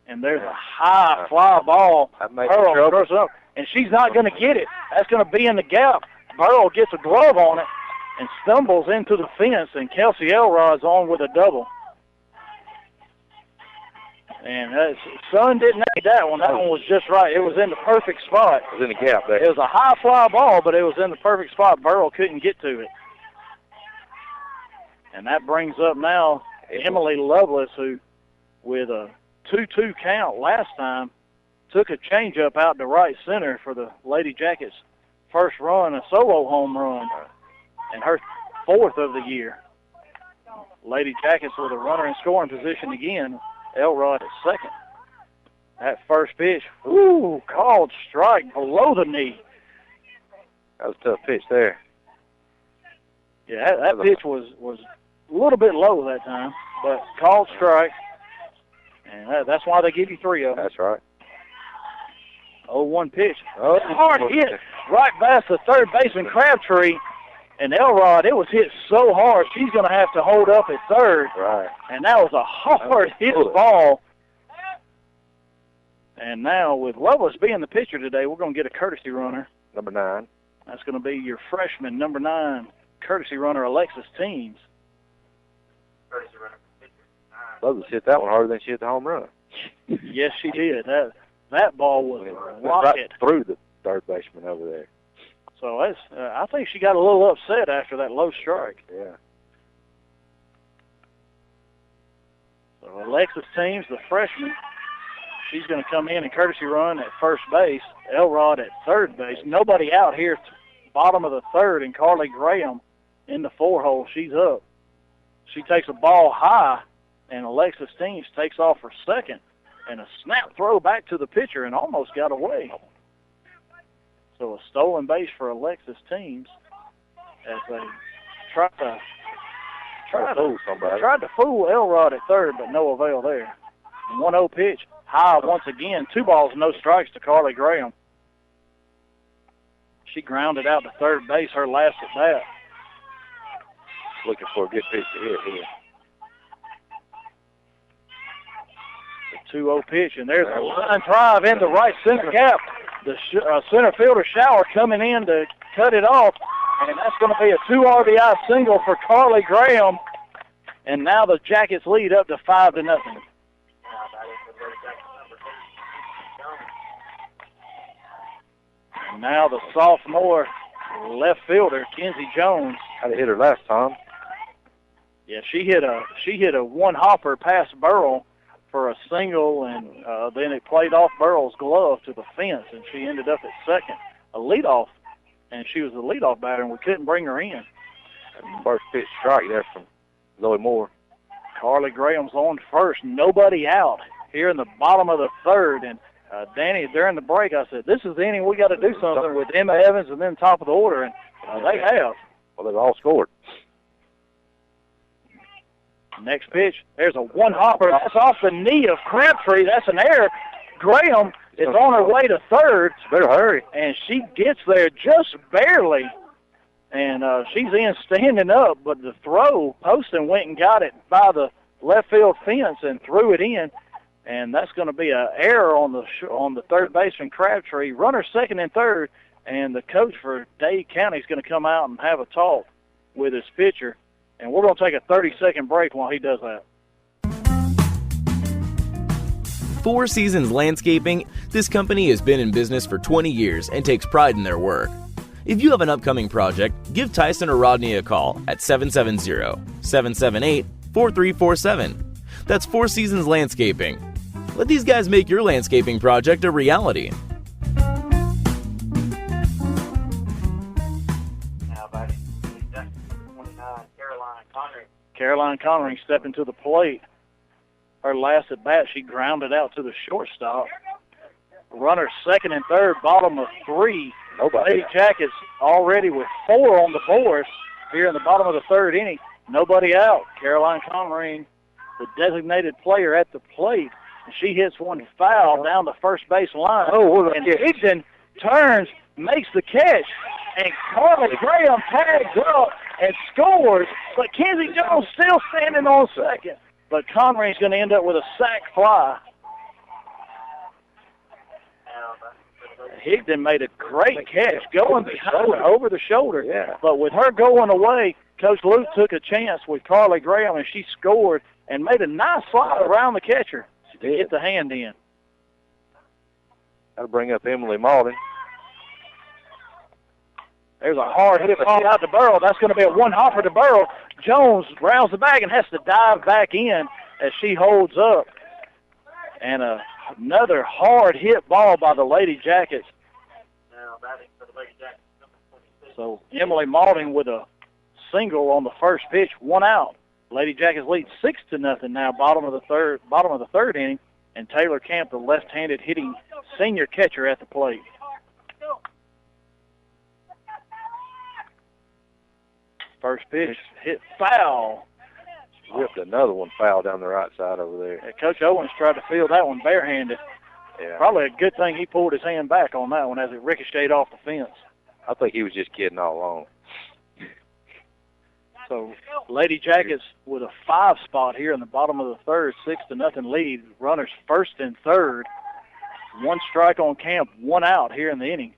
S2: And there's a high fly ball. Burrow throws it up, and she's not going to get it. That's going to be in the gap. Burrow gets a glove on it and stumbles into the fence, and Kelsey Elrod's on with a double. And Sun didn't make that one. That one was just right. It was in the perfect spot.
S3: It was in the gap there.
S2: It was a high fly ball, but it was in the perfect spot. Burrow couldn't get to it. And that brings up now Emily Lovelace, who, with a 2-2 count last time, took a changeup out to right center for the Lady Jackets' first run, a solo home run, and her 4th of the year. Lady Jackets with a runner in scoring position again. Elrod at second. That first pitch, called strike below the knee.
S3: That was a tough pitch there.
S2: Yeah, that pitch was a little bit low that time, but called strike. And that's why they give you 3 of them.
S3: That's right.
S2: 0-1 pitch. Hard hit right past the third baseman, Crabtree. And Elrod, it was hit so hard, she's going to have to hold up at third.
S3: Right.
S2: And that was a hard hit ball. And now, with Lovelace being the pitcher today, we're going to get a courtesy runner.
S3: Number 9.
S2: That's going to be your freshman, number 9, courtesy runner, Alexis Teams.
S3: Courtesy runner. Lovelace hit that one harder than she hit the home run.
S2: Yes, she did. That ball was a rocket.
S3: Right through the third baseman over there.
S2: So I think she got a little upset after that low strike.
S3: Yeah.
S2: So Alexis Teams, the freshman, she's going to come in and courtesy run at first base. Elrod at third base. Nobody out here, bottom of the third, and Carly Graham in the 4-hole. She's up. She takes a ball high, and Alexis Teams takes off for second, and a snap throw back to the pitcher and almost got away. So a stolen base for Alexis Teams as they tried to fool Elrod at third, but no avail there. 1-0 pitch, high once again. 2 balls, no strikes to Carly Graham. She grounded out to third base, her last at bat.
S3: Looking for a good pitch to hit here.
S2: The 2-0 pitch, and there's a line drive into right center gap. The center fielder Shower coming in to cut it off, and that's going to be a 2 RBI single for Carly Graham. And now the Jackets lead up to 5-0. And now the sophomore left fielder Kenzie Jones.
S3: Had to hit her last time.
S2: Yeah, she hit a one-hopper past Burrell for a single, and then it played off Burrell's glove to the fence, and she ended up at second, a leadoff, and she was the leadoff batter, and we couldn't bring her in.
S3: First pitch strike there from Zoe Moore.
S2: Carly Graham's on first, nobody out here in the bottom of the third, and Danny, during the break, I said, this is the inning we got to do something with Emma Evans and then top of the order, and they have.
S3: Well, they've all scored.
S2: Next pitch, there's a one-hopper. That's off the knee of Crabtree. That's an error. Graham is on her way to third.
S3: Better hurry.
S2: And she gets there just barely. And she's in standing up, but the throw, Poston went and got it by the left field fence and threw it in. And that's going to be an error on the third baseman, Crabtree. Runner second and third, and the coach for Dade County is going to come out and have a talk with his pitcher. And we're going to take a 30-second break while he does that.
S4: 4 Seasons Landscaping, this company has been in business for 20 years and takes pride in their work. If you have an upcoming project, give Tyson or Rodney a call at 770-778-4347. That's 4 Seasons Landscaping. Let these guys make your landscaping project a reality.
S2: Caroline Connery stepping to the plate. Her last at bat, she grounded out to the shortstop. Runner second and third, bottom of 3. Lady Jackets already with 4 on the board here in the bottom of the third inning. Nobody out. Caroline Connery, the designated player at the plate. She hits one foul down the first base line. And Higdon turns, makes the catch, and Carly Graham tags up and scores, but Kenzie Jones still standing on second. But Conrad's going to end up with a sac fly. Higdon made a great catch going behind her, over the shoulder.
S3: Yeah.
S2: But with her going away, Coach Luke took a chance with Carly Graham, and she scored and made a nice slide around the catcher to get the hand in.
S3: That'll bring up Emily Malden.
S2: There's a hard hit ball out to Burrow. That's going to be a one-hopper to Burrow. Jones rounds the bag and has to dive back in as she holds up. And another hard hit ball by the Lady Jackets. So Emily Malden with a single on the first pitch, 1 out. Lady Jackets lead 6-0 now, bottom of the third inning, and Taylor Camp, the left-handed hitting senior catcher, at the plate. First pitch hit foul.
S3: Whipped another one foul down the right side over there.
S2: And Coach Owens tried to field that one barehanded.
S3: Yeah.
S2: Probably a good thing he pulled his hand back on that one as it ricocheted off the fence.
S3: I think he was just kidding all along.
S2: So Lady Jackets with a 5 spot here in the bottom of the third, 6-0 lead. Runners first and third. 1 strike on Camp, 1 out here in the inning.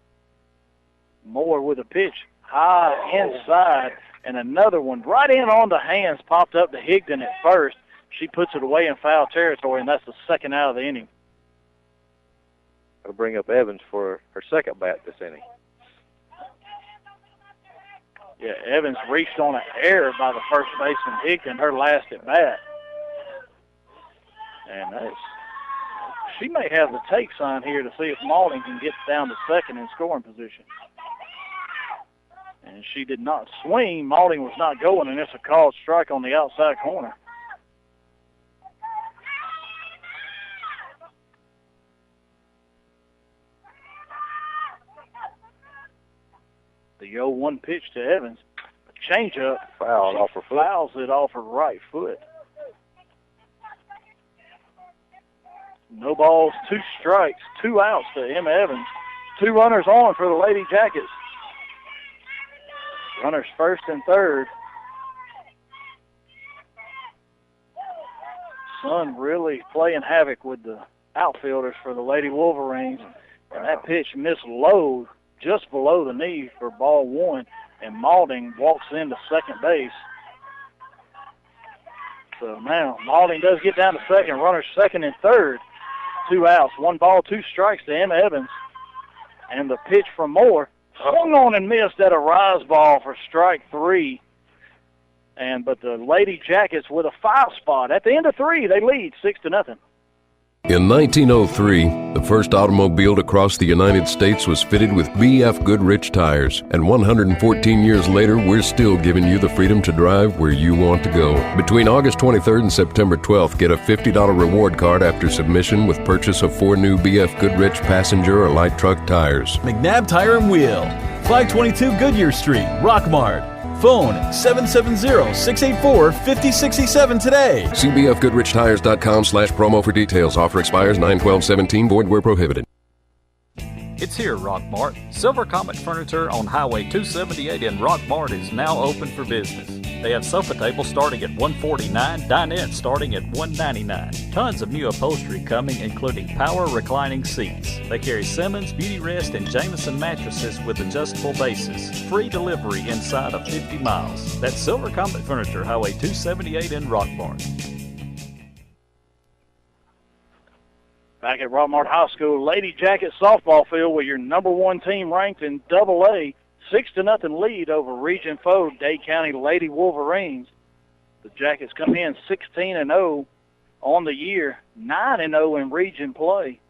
S2: Moore with a pitch high inside, and another one right in on the hands popped up to Higdon at first. She puts it away in foul territory, and that's the second out of the inning.
S3: That'll bring up Evans for her second bat this inning.
S2: Yeah, Evans reached on an error by the first baseman Higdon, her last at bat. And she may have the take sign here to see if Mauldin can get down to second in scoring position. And she did not swing. Mauldin was not going, and it's a called strike on the outside corner. The 0-1 pitch to Evans. A changeup.
S3: Fouled off her foot.
S2: Fouls it off her right foot. No balls, 2 strikes, 2 outs to Emma Evans. 2 runners on for the Lady Jackets. Runners first and third. Sun really playing havoc with the outfielders for the Lady Wolverines. And that pitch missed low, just below the knee for ball 1. And Mauldin walks into second base. So now Mauldin does get down to second. Runners second and third. 2 outs, 1 ball, 2 strikes to Emma Evans. And the pitch from Moore swung on and missed at a rise ball for strike 3. But the Lady Jackets with a 5 spot. At the end of 3, they lead 6-0.
S6: In 1903, the first automobile to cross the United States was fitted with B.F. Goodrich tires. And 114 years later, we're still giving you the freedom to drive where you want to go. Between August 23rd and September 12th, get a $50 reward card after submission with purchase of 4 new B.F. Goodrich passenger or light truck tires.
S12: McNabb Tire and Wheel, 522 Goodyear Street, Rockmart. Phone 770-684-5067 today.
S6: cbfgoodrichtires.com/promo for details. Offer expires 9/12/17. Void where prohibited.
S1: It's here, Rockmart. Silver Comet Furniture on Highway 278 in Rockmart is now open for business. They have sofa tables starting at $149, dinette starting at $199. Tons of new upholstery coming, including power reclining seats. They carry Simmons, Beauty Rest, and Jameson mattresses with adjustable bases. Free delivery inside of 50 miles. That's Silver Comet Furniture, Highway 278 in Rockmart.
S2: Back at Rockmart High School, Lady Jacket softball field with your number 1 team ranked in AA. 6-0 lead over region foe Dade County Lady Wolverines. The Jackets come in 16-0 on the year, 9-0 in region play.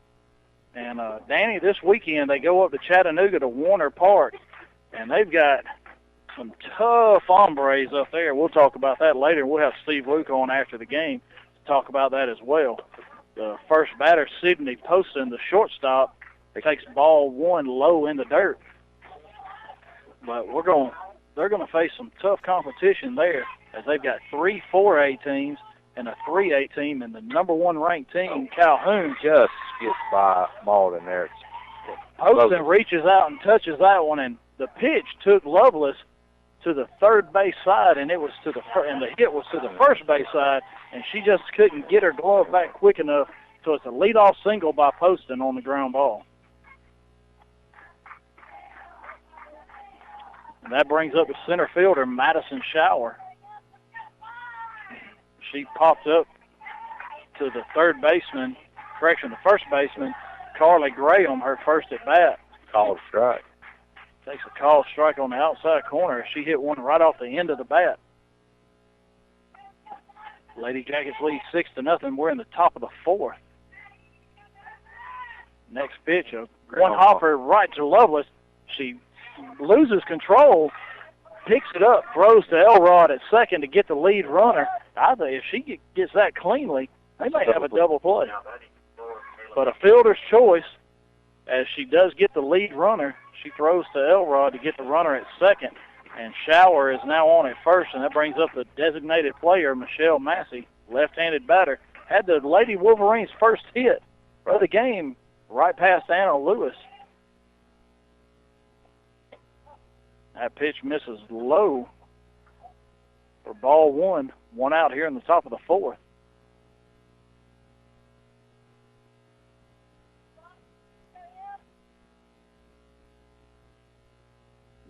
S2: And Danny, this weekend they go up to Chattanooga to Warner Park, and they've got some tough hombres up there. We'll talk about that later. We'll have Steve Luke on after the game to talk about that as well. The first batter, Sydney Poston, the shortstop, takes ball 1 low in the dirt. But they're going to face some tough competition there, as they've got 3 4A teams and a 3A team, and the number 1 ranked team, Calhoun,
S3: just gets by Mauldin there.
S2: Poston reaches out and touches that one, and the pitch took Lovelace to the third base side, and it was to the and the hit was to the first base side, and she just couldn't get her glove back quick enough. So it's a leadoff single by Poston on the ground ball. And that brings up the center fielder, Madison Shower. She popped up to the the first baseman, Carly Graham, her first at bat.
S3: Called strike.
S2: Takes a called strike on the outside corner. She hit one right off the end of the bat. Lady Jackets lead 6-0. We're in the top of the 4th. Next pitch, one hopper right to Lovelace. She loses control, picks it up, throws to Elrod at second to get the lead runner. I think if she gets that cleanly, they may have a double play. But a fielder's choice, as she does get the lead runner, she throws to Elrod to get the runner at second. And Shower is now on at first, and that brings up the designated player, Michelle Massey, left-handed batter. Had the Lady Wolverines' first hit of the game right past Anna Lewis. That pitch misses low for ball 1. 1 out here in the top of the 4th.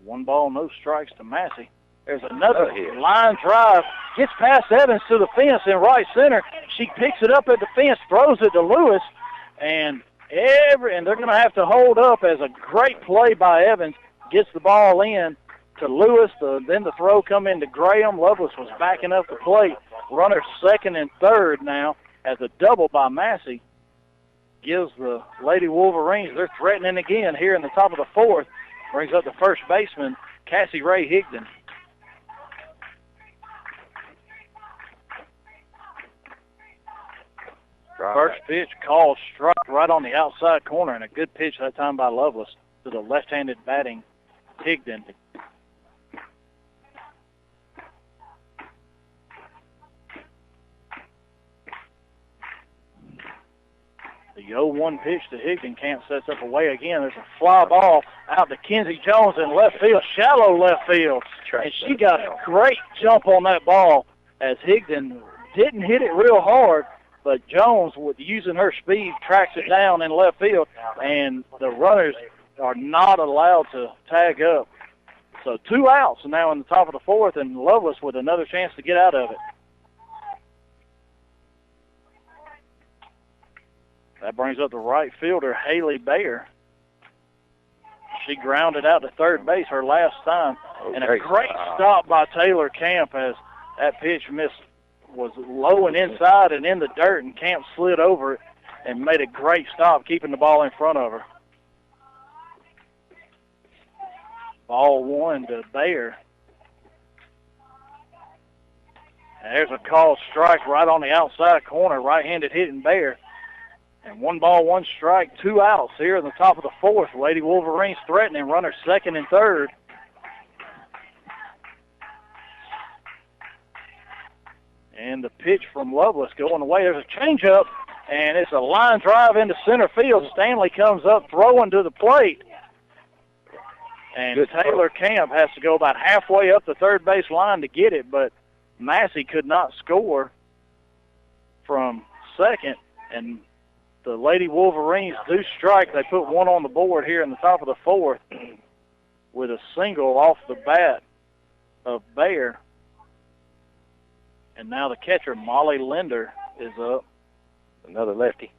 S2: One ball, no strikes to Massey. There's another line drive. Gets past Evans to the fence in right center. She picks it up at the fence, throws it to Lewis, and they're going to have to hold up as a great play by Evans. Gets the ball in to Lewis. Then the throw come into Graham. Lovelace was backing up the plate. Runner second and third now as a double by Massey. gives the Lady Wolverines, they're threatening again here in the top of the fourth. Brings up the first baseman, Cassie Ray Higdon. First pitch called strike right on the outside corner, and a good pitch that time by Lovelace to the left-handed batting Higdon. The 0-1 pitch to Higdon. Camp sets up away again. There's a fly ball out to Kenzie Jones in left field, shallow left field. And she got a great jump on that ball as Higdon didn't hit it real hard, but Jones, with using her speed, tracks it down in left field, and the runners are not allowed to tag up. So 2 outs now in the top of the fourth, and Lovelace with another chance to get out of it. That brings up the right fielder, Haley Bayer. She grounded out to third base her last time. And a great stop by Taylor Camp as that pitch was low and inside and in the dirt, and Camp slid over it and made a great stop, keeping the ball in front of her. Ball 1 to Bayer. And there's a called strike right on the outside corner, right-handed hitting Bayer. And 1 ball, 1 strike, 2 outs here in the top of the fourth. Lady Wolverines threatening, runner second and third. And the pitch from Lovelace going away. There's a changeup, and it's a line drive into center field. Stanley comes up throwing to the plate. And Taylor Camp has to go about halfway up the third base line to get it, but Massey could not score from second, and the Lady Wolverines do strike. They put 1 on the board here in the top of the fourth with a single off the bat of Bayer. And now the catcher, Molly Linder, is up.
S3: Another lefty.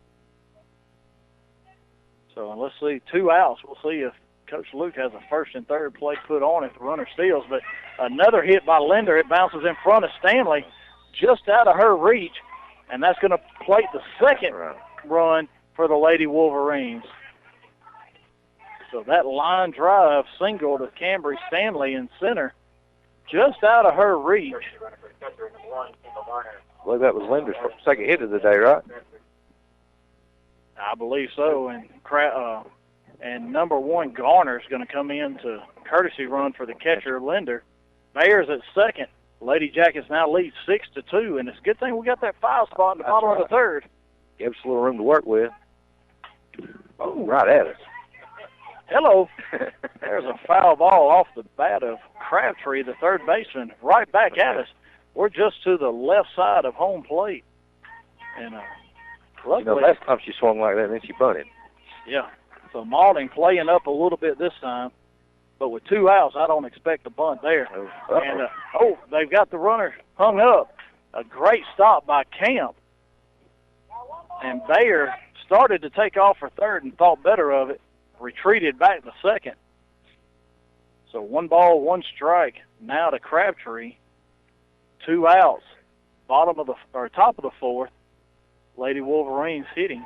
S2: So let's see, 2 outs. We'll see if Coach Luke has a first and third play put on if the runner steals. But another hit by Linder. It bounces in front of Stanley, just out of her reach, and that's going to plate the second run for the Lady Wolverines. So that line drive single to Cambry Stanley in center, just out of her reach.
S3: I believe that was Linder's second hit of the day, right?
S2: I believe so. And number 1, Garner's going to come in to courtesy run for the catcher, Linder. Bayer's at second. Lady Jackets now lead 6-2, and it's a good thing we got that foul spot in the bottom of the third.
S3: Gave us a little room to work with. Oh, right at us.
S2: Hello. There's a foul ball off the bat of Crabtree, the third baseman, right back at us. We're just to the left side of home plate. And luckily,
S3: last time she swung like that, and then she bunted.
S2: Yeah. So Maulding playing up a little bit this time. But with 2 outs, I don't expect a bunt there. And, they've got the runner hung up. A great stop by Camp. And Bayer started to take off for third and thought better of it, retreated back to second. So 1 ball, 1 strike. Now to Crabtree. 2 outs. Top of the fourth. Lady Wolverines hitting.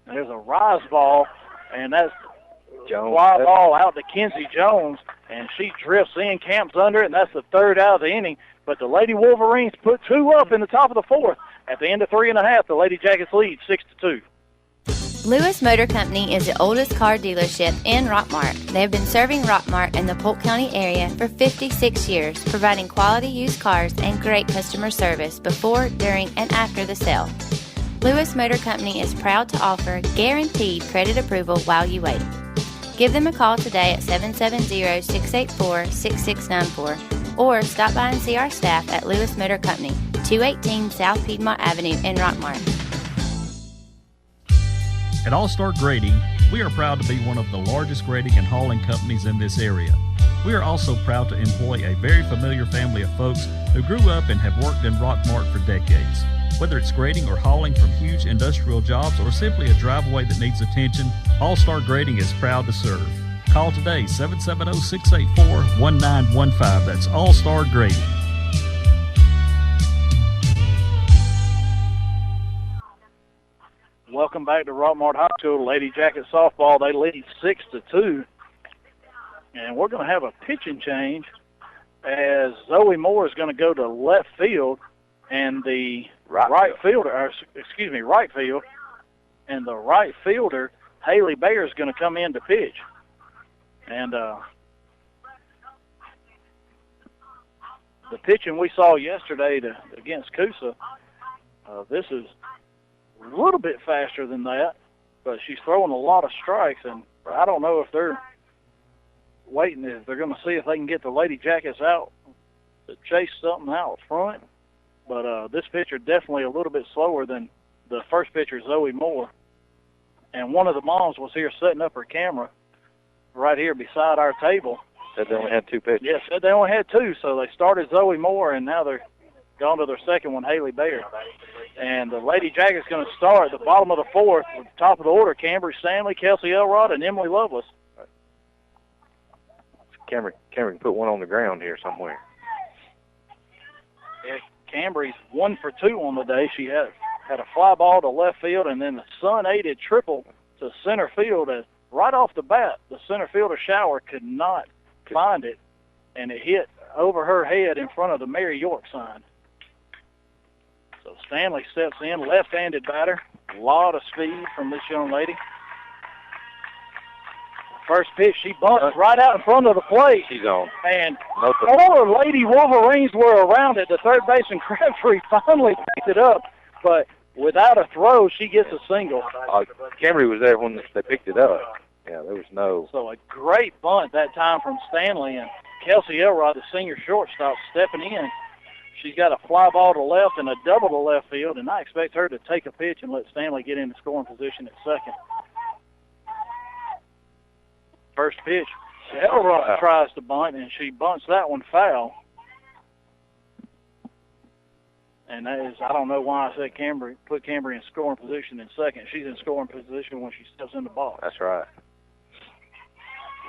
S2: And there's a rise ball, and that's fly ball out to Kenzie Jones, and she drifts in. Camp's under it, and that's the third out of the inning. But the Lady Wolverines put 2 up in the top of the fourth. At the end of 3 1/2, the Lady Jackets lead 6-2.
S10: Lewis Motor Company is the oldest car dealership in Rockmart. They have been serving Rockmart and the Polk County area for 56 years, providing quality used cars and great customer service before, during, and after the sale. Lewis Motor Company is proud to offer guaranteed credit approval while you wait. Give them a call today at 770-684-6694 or stop by and see our staff at Lewis Motor Company, 218 South Piedmont Avenue in Rockmart.
S7: At All Star Grading, we are proud to be one of the largest grading and hauling companies in this area. We are also proud to employ a very familiar family of folks who grew up and have worked in Rockmart for decades. Whether it's grading or hauling from huge industrial jobs or simply a driveway that needs attention, All Star Grading is proud to serve. Call today, 770-684-1915. That's All Star Grading.
S2: Welcome back to Rockmart High School. Lady Jacket softball, they lead 6-2. And we're going to have a pitching change as Zoe Moore is going to go to left field, and the right field, and the right fielder, Haley Bayer, is going to come in to pitch. And the pitching we saw yesterday against Coosa, this is a little bit faster than that, but she's throwing a lot of strikes, and I don't know if they're waiting, if they're going to see if they can get the Lady Jackets out to chase something out front. But this pitcher definitely a little bit slower than the first pitcher, Zoe Moore. And one of the moms was here setting up her camera right here beside our table.
S3: Said they only had 2 pitchers.
S2: Yes, said they only had 2, so they started Zoe Moore, and now they're gone to their second one, Haley Bayer. And the Lady Jackets going to start at the bottom of the 4th, with the top of the order, Cambry Stanley, Kelsey Elrod, and Emily Lovelace.
S3: Cambry can put one on the ground here somewhere.
S2: Yeah, Cambry's 1 for 2 on the day. She had a fly ball to left field, and then the sun-aided triple to center field. Right off the bat, the center fielder Shower could not find it, and it hit over her head in front of the Mary York sign. So Stanley steps in, left-handed batter. A lot of speed from this young lady. First pitch, she bunts right out in front of the plate.
S3: She's on.
S2: And 4 Lady Wolverines were around it. The third baseman Crabtree finally picked it up, but without a throw, she gets a single.
S3: Cambry was there when they picked it up. Yeah, there was no.
S2: So a great bunt that time from Stanley, and Kelsey Elrod, the senior shortstop, stepping in. She's got a fly ball to left and a double to left field, and I expect her to take a pitch and let Stanley get into scoring position at second. First pitch, Elrod tries to bunt, and she bunts that one foul. And that is, I don't know why I said put Cambry in scoring position in second. She's in scoring position when she steps in the box.
S3: That's right.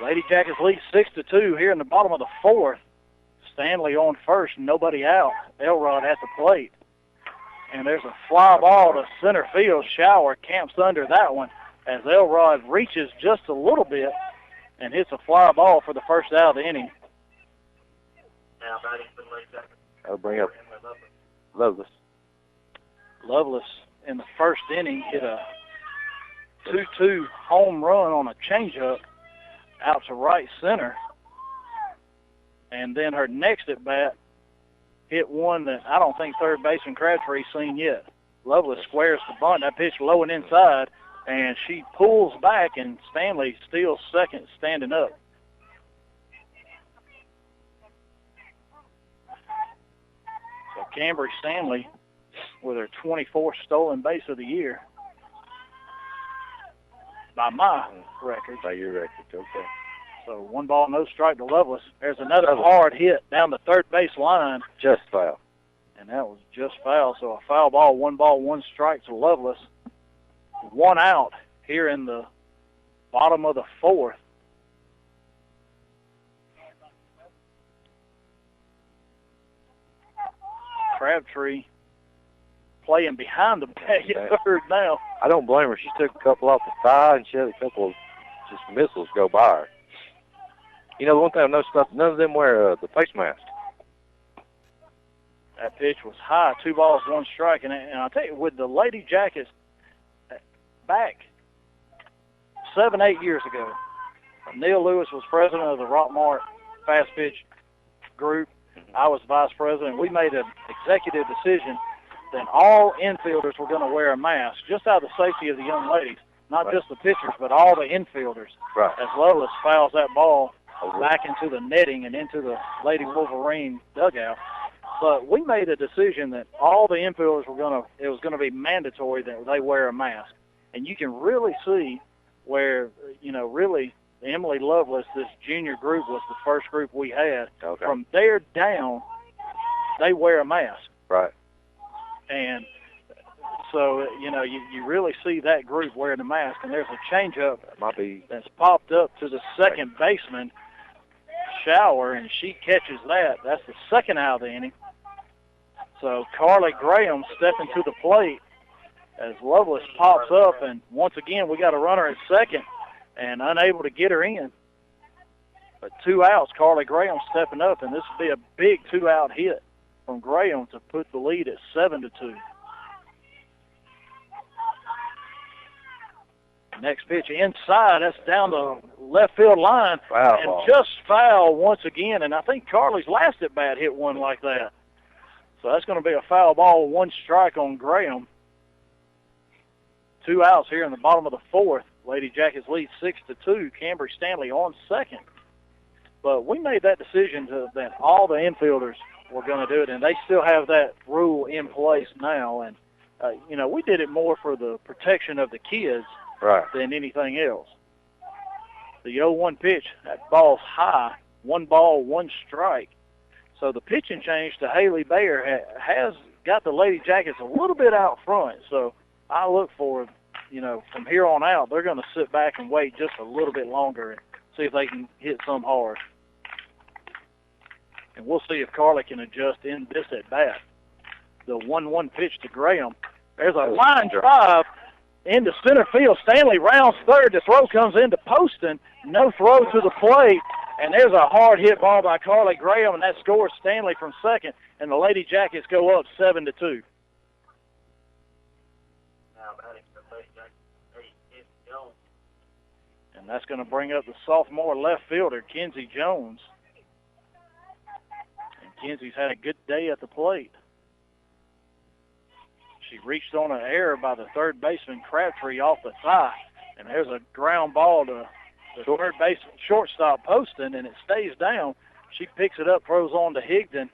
S2: Lady Jackets lead 6-2 here in the bottom of the 4th. Stanley on first, nobody out. Elrod at the plate. And there's a fly ball to center field. Shower camps under that one as Elrod reaches just a little bit and hits a fly ball for the first out of the inning.
S3: I'll bring up Lovelace.
S2: Lovelace in the first inning hit a 2-2 home run on a changeup out to right center. And then her next at bat hit one that I don't think third baseman Crabtree's seen yet. Lovelace squares the bunt. That pitch low and inside, and she pulls back, and Stanley steals second, standing up. So Cambry Stanley with her 24th stolen base of the year. By my record.
S3: By your record, okay.
S2: So 1 ball, no strike to Lovelace. There's another hard hit down the third base line.
S3: Just foul.
S2: And that was just foul. So a foul ball, 1 ball, 1 strike to Lovelace. 1 out here in the bottom of the 4th. Crabtree playing behind the bag at third now.
S3: I don't blame her. She took a couple off the thigh, and she had a couple of just missiles go by her. You know, the one thing I've noticed about none of them wear the face mask.
S2: That pitch was high, 2 balls, 1 strike. And I'll tell you, with the Lady Jackets back 7-8 years ago, Neil Lewis was president of the Rockmart Fast Pitch Group. I was vice president. We made an executive decision that all infielders were going to wear a mask, just out of the safety of the young ladies, not just the pitchers, but all the infielders.
S3: Right.
S2: As Lovelace fouls that ball back into the netting and into the Lady Wolverine dugout. But we made a decision that all the infielders it was going to be mandatory that they wear a mask. And you can really see where, really Emily Lovelace, this junior group, was the first group we had.
S3: Okay.
S2: From there down, they wear a mask.
S3: Right.
S2: And so, you really see that group wearing a mask. And there's a changeup that's popped up to the second baseman, Shower, and she catches that. That's the second out of the inning. So Carly Graham stepping to the plate as Lovelace pops up, and once again we got a runner at second and unable to get her in. But 2 outs, Carly Graham stepping up, and this will be a big 2-out hit from Graham to put the lead at 7-2. Next pitch inside, that's down the left field line, and
S3: ball.
S2: just foul once again. And I think Carly's last at bat hit one like that. So that's going to be a foul ball, 1 strike on Graham. 2 outs here in the bottom of the 4th. Lady Jackets lead 6-2. Cambry Stanley on second. But we made that decision that all the infielders were going to do it, and they still have that rule in place now. And, we did it more for the protection of the kids than anything else. The 0-1 pitch, that ball's high. 1 ball, 1 strike. So the pitching change to Haley Bayer has got the Lady Jackets a little bit out front. So I look for, from here on out, they're going to sit back and wait just a little bit longer and see if they can hit some hard. And we'll see if Carly can adjust in this at bat. The 1-1 pitch to Graham. There's a line drive into center field. Stanley rounds third. The throw comes into Poston. No throw to the plate. And there's a hard hit ball by Carly Graham, and that scores Stanley from second. And the Lady Jackets go up 7-2. And that's going to bring up the sophomore left fielder, Kenzie Jones. And Kenzie's had a good day at the plate. She reached on an error by the third baseman, Crabtree, off the thigh. And there's a ground ball to the third baseman, shortstop Poston, and it stays down. She picks it up, throws on to Higdon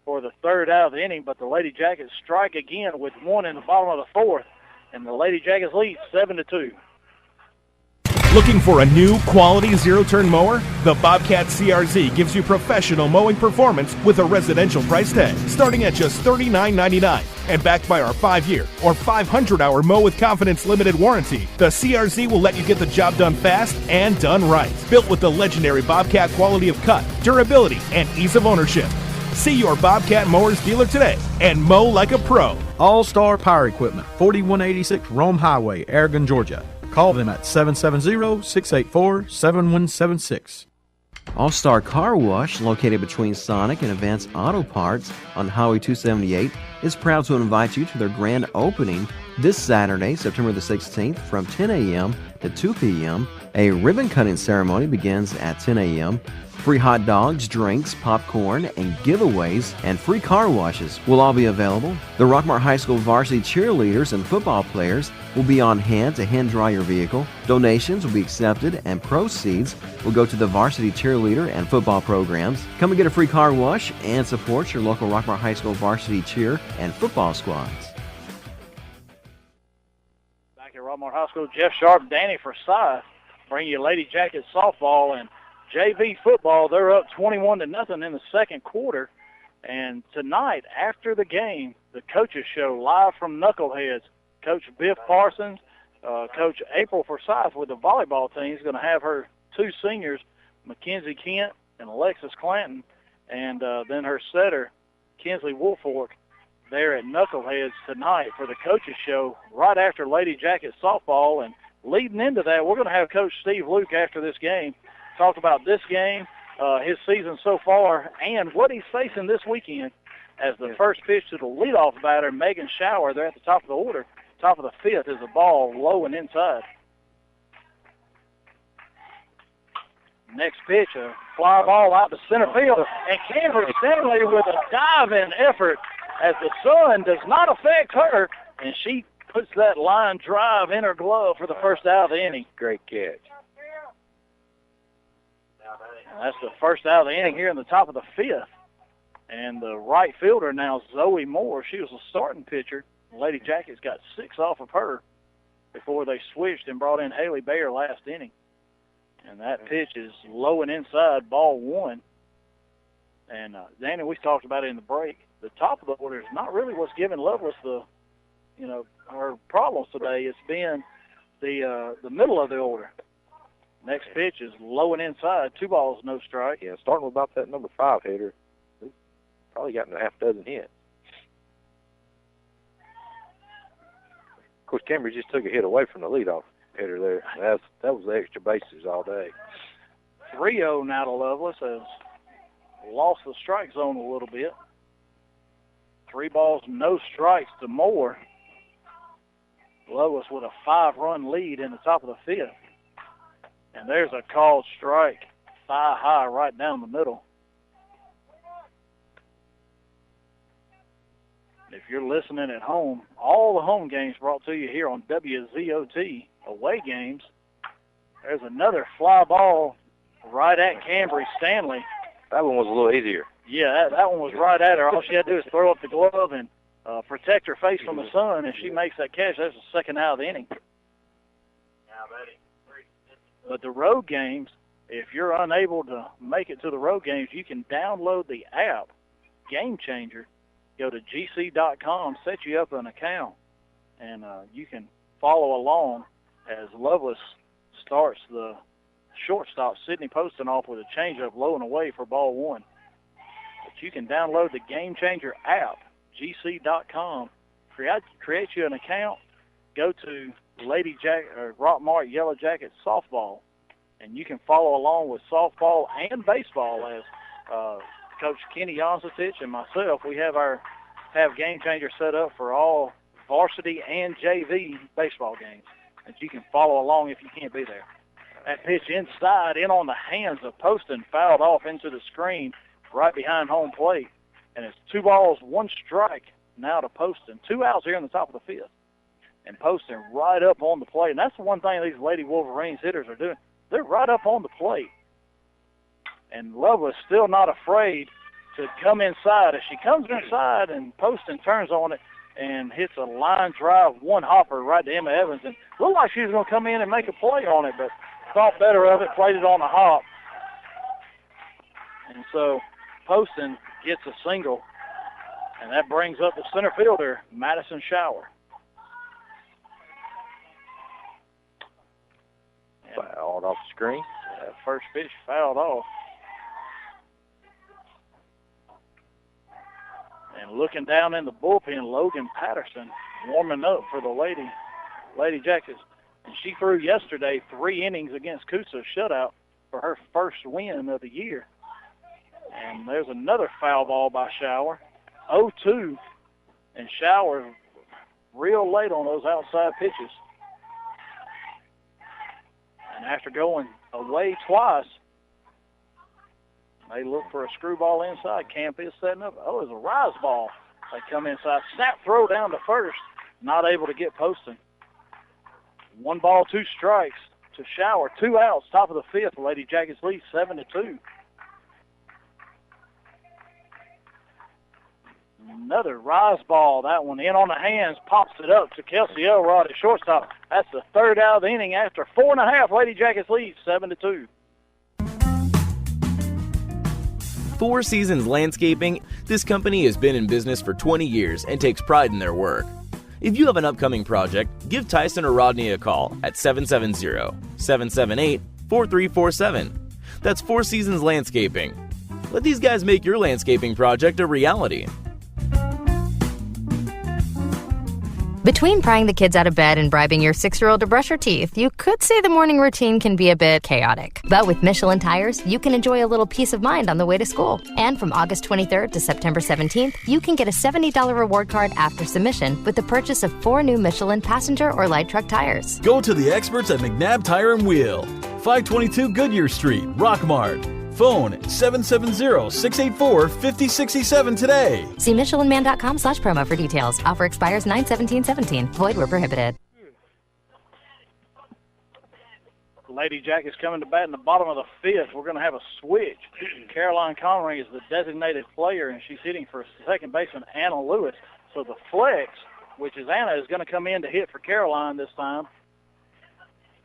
S2: for the 3rd out of the inning, but the Lady Jackets strike again with 1 in the bottom of the 4th, and the Lady Jackets lead 7-2.
S8: Looking for a new quality zero-turn mower? The Bobcat CRZ gives you professional mowing performance with a residential price tag, starting at just $39.99. And backed by our 5-year or 500-hour Mow with Confidence limited warranty, the CRZ will let you get the job done fast and done right. Built with the legendary Bobcat quality of cut, durability, and ease of ownership. See your Bobcat Mowers dealer today and mow like a pro.
S9: All-Star Power Equipment, 4186 Rome Highway, Aragon, Georgia. Call them at 770-684-7176.
S5: All-Star Car Wash, located between Sonic and Advance Auto Parts on Highway 278, is proud to invite you to their grand opening this Saturday, September the 16th, from 10 a.m. to 2 p.m. A ribbon-cutting ceremony begins at 10 a.m. Free hot dogs, drinks, popcorn, and giveaways, and free car washes will all be available. The Rockmart High School varsity cheerleaders and football players will be on hand to hand-dry your vehicle. Donations will be accepted, and proceeds will go to the varsity cheerleader and football programs. Come and get a free car wash and support your local Rockmart High School varsity cheer and football squads.
S2: Back at Rockmart High School, Jeff Sharp, Danny Forsyth bring you Lady Jackets softball and JV football. They're up 21-0 in the second quarter. And tonight, after the game, the coaches show live from Knuckleheads. Coach Biff Parsons, Coach April Forsyth with the volleyball team is going to have her 2 seniors, Mackenzie Kent and Alexis Clanton, and then her setter, Kinsley Woolfork, there at Knuckleheads tonight for the coaches show right after Lady Jackets softball. And leading into that, we're going to have Coach Steve Luke after this game talk about this game, his season so far, and what he's facing this weekend as the first pitch to the leadoff batter, Megan Shower. They're at the top of the order. Top of the 5th is a ball low and inside. Next pitch, a fly ball out to center field, and Cambry Stanley with a dive-in effort as the sun does not affect her, and she puts that line drive in her glove for the first out of the inning.
S3: Great catch.
S2: That's the first out of the inning here in the top of the 5th. And the right fielder now, Zoe Moore, she was a starting pitcher. The Lady Jackets got 6 off of her before they switched and brought in Haley Bayer last inning. And that pitch is low and inside, ball 1. And, Danny, we talked about it in the break. The top of the order is not really what's giving Lovelace her problems today. It's been the middle of the order. Next pitch is low and inside, 2 balls, no strike.
S3: Yeah, starting with about that number 5 hitter. He's probably gotten a half dozen hits. course, Cambridge just took a hit away from the leadoff hitter there. That was the extra bases all day.
S2: 3-0 now to Lovelace has lost the strike zone a little bit. 3 balls, no strikes to Moore. Lovelace with a 5-run lead in the top of the 5th. And there's a called strike, thigh high right down the middle. If you're listening at home, all the home games brought to you here on WZOT away games. There's another fly ball right at Cambry Stanley.
S3: That one was a little easier.
S2: Yeah, that one was right at her. All she had to do is throw up the glove and protect her face from the sun, and she makes that catch. That's the second out of the inning. But the road games, if you're unable to make it to the road games, you can download the app, Game Changer. Go to gc.com, set you up an account, and you can follow along as Lovelace starts the shortstop, Sydney Poston, off with a changeup low and away for ball 1. But you can download the Game Changer app, gc.com, create you an account, go to Rockmart Yellow Jackets softball, and you can follow along with softball and baseball as Coach Kenny Yonsitich and myself. We have Game Changer set up for all varsity and JV baseball games, and you can follow along if you can't be there. That pitch inside, in on the hands of Poston, fouled off into the screen right behind home plate, and it's 2 balls, 1 strike now to Poston. 2 outs here in the top of the 5th. And Poston right up on the plate. And that's the one thing these Lady Wolverines hitters are doing. They're right up on the plate. And Lovelace still not afraid to come inside. As she comes inside, and Poston turns on it and hits a line drive, 1 hopper right to Emma Evans. And looked like she was going to come in and make a play on it, but thought better of it, played it on a hop. And so Poston gets a single, and that brings up the center fielder, Madison Shower.
S3: Fouled off the screen.
S2: That first pitch fouled off. And looking down in the bullpen, Logan Patterson warming up for the Lady Jackets. And she threw yesterday 3 innings against Coosa shutout for her first win of the year. And there's another foul ball by Shower. 0-2. And Shower real late on those outside pitches. And after going away twice, they look for a screwball inside. Camp is setting up. Oh, it's a rise ball. They come inside. Snap throw down to first. Not able to get Poston. 1 ball, 2 strikes to Shower. 2 outs, top of the 5th. Lady Jackets lead 7-2. Another rise ball. That one in on the hands, pops it up to Kelsey Elrod at shortstop. That's the 3rd out of the inning after 4.5. Lady Jackets lead 7-2.
S4: Four Seasons Landscaping, this company has been in business for 20 years and takes pride in their work. If you have an upcoming project, give Tyson or Rodney a call at 770-778-4347. That's Four Seasons Landscaping. Let these guys make your landscaping project a reality.
S11: Between prying the kids out of bed and bribing your 6-year-old to brush her teeth, you could say the morning routine can be a bit chaotic. But with Michelin tires, you can enjoy a little peace of mind on the way to school. And from August 23rd to September 17th, you can get a $70 reward card after submission with the purchase of 4 new Michelin passenger or light truck tires.
S12: Go to the experts at McNabb Tire and Wheel, 522 Goodyear Street, Rockmart. Phone 770-684-5067 today.
S11: See MichelinMan.com/promo for details. Offer expires 9/17/17. Void where prohibited.
S2: Lady Jackets coming to bat in the bottom of the 5th. We're going to have a switch. Caroline Connery is the designated player, and she's hitting for second baseman Anna Lewis. So the flex, which is Anna, is going to come in to hit for Caroline this time.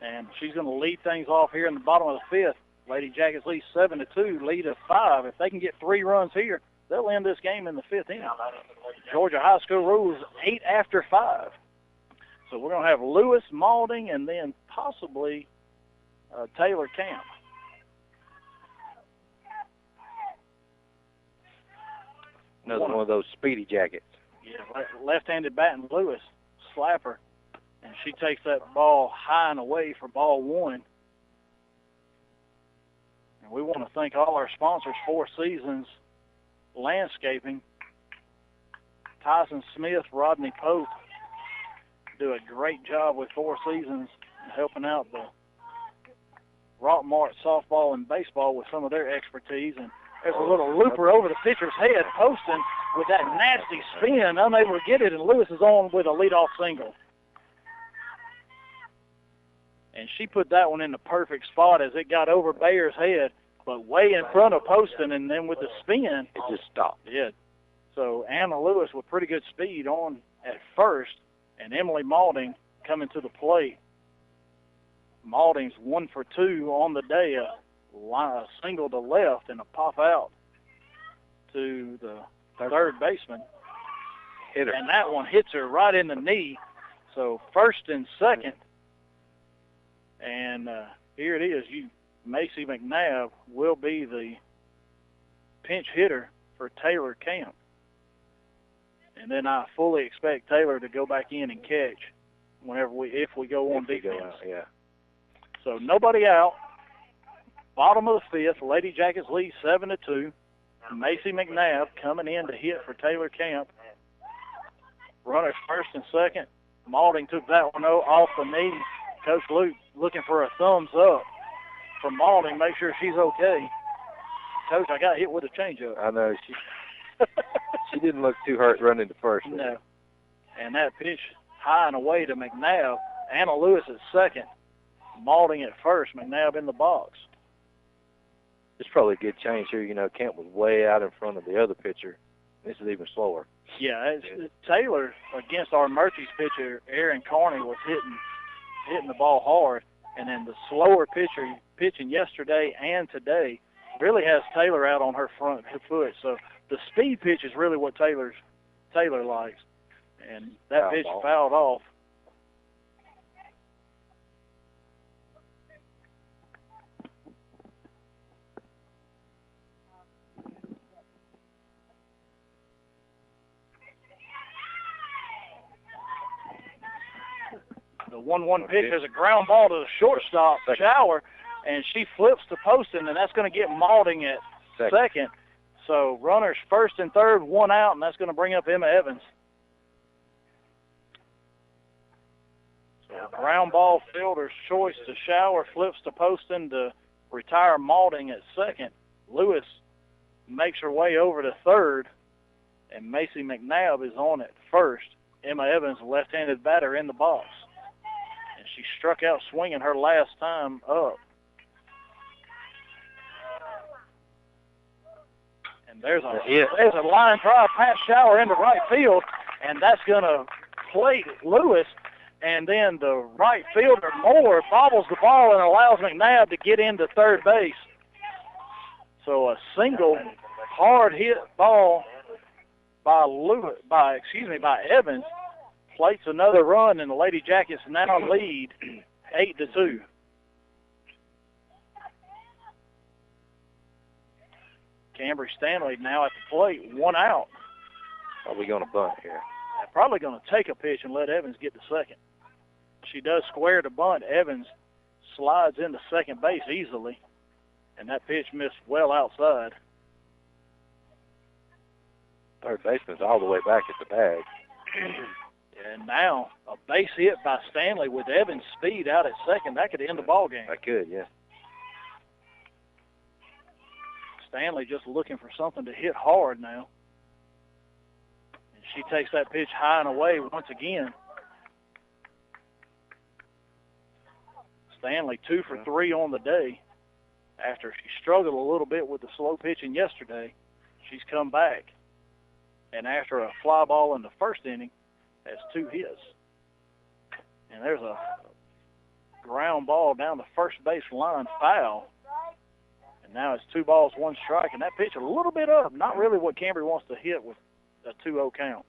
S2: And she's going to lead things off here in the bottom of the 5th. Lady Jackets lead 7-2, lead of 5. If they can get 3 runs here, they'll end this game in the 5th inning. Georgia High School rules 8 after 5. So we're going to have Lewis, Maulding, and then possibly Taylor Camp.
S3: Another one of those speedy jackets.
S2: Yeah, left-handed batting Lewis, slapper. she takes that ball high and away for ball one. And we want to thank all our sponsors, Four Seasons Landscaping, Tyson Smith, Rodney Pope, do a great job with Four Seasons helping out the Rockmart softball and baseball with some of their expertise. And there's a little looper over the pitcher's head. Poston with that nasty spin, unable to get it, and Lewis is on with a leadoff single. And she put that one in the perfect spot as it got over Bayer's head, but way in front of Poston, and then with the spin,
S3: it just stopped.
S2: Yeah. So Anna Lewis with pretty good speed on at first, and Emily Malding coming to the plate. Malding's 1 for 2 on the day, a single to left and a pop out to the third baseman.
S3: Hit her.
S2: And that one hits her right in the knee. So first and second. And here it is. Macy McNabb will be the pinch hitter for Taylor Camp. And then I fully expect Taylor to go back in and catch if we go on defense.
S3: Yeah.
S2: So nobody out. Bottom of the fifth, Lady Jackets lead 7-2. Macy McNabb coming in to hit for Taylor Camp. Runners first and second. Malding took that one off the knee. Coach Luke looking for a thumbs up from Malding, make sure she's okay. Coach, I got hit with a changeup.
S3: I know. She didn't look too hurt running to first.
S2: No. And that pitch high and away to McNabb. Anna Lewis at second. Malding at first. McNabb in the box.
S3: It's probably a good change here. You know, Camp was way out in front of the other pitcher. This is even slower.
S2: Yeah, Taylor against our Murphy's pitcher, Aaron Carney, was hitting the ball hard. And then the slower pitcher pitching yesterday and today really has Taylor out on her front foot. So the speed pitch is really what Taylor likes. And that pitch fouled off. The 1-1 pitch is a ground ball to the shortstop, Shower, and she flips to Poston, and that's going to get Malding at second. So runners first and third, one out, and that's going to bring up Emma Evans. So ground ball, fielder's choice to Shower, flips to Poston to retire Malding at second. Lewis makes her way over to third, and Macy McNabb is on at first. Emma Evans, left-handed batter, in the box. And she struck out swinging her last time up. And there's a line drive past Shower into right field, and that's going to plate Lewis. And then the right fielder, Moore, bobbles the ball and allows McNabb to get into third base. So a single hard hit ball by Evans plates another run, and the Lady Jackets now lead 8-2. Cambry Stanley now at the plate, one out.
S3: Are we going to bunt here?
S2: They're probably going to take a pitch and let Evans get to second. She does square to bunt. Evans slides into second base easily, and that pitch missed well outside.
S3: Third baseman's all the way back at the bag.
S2: And now a base hit by Stanley with Evans' speed out at second. That could end the ball game.
S3: That could, yeah.
S2: Stanley just looking for something to hit hard now. And she takes that pitch high and away once again. Stanley 2 for 3 on the day. After she struggled a little bit with the slow pitching yesterday, she's come back. And after a fly ball in the first inning, has 2 hits. And there's a ground ball down the first base line, foul. And now it's 2 balls, 1 strike. And that pitch a little bit up. Not really what Cambry wants to hit with a 2-0 count.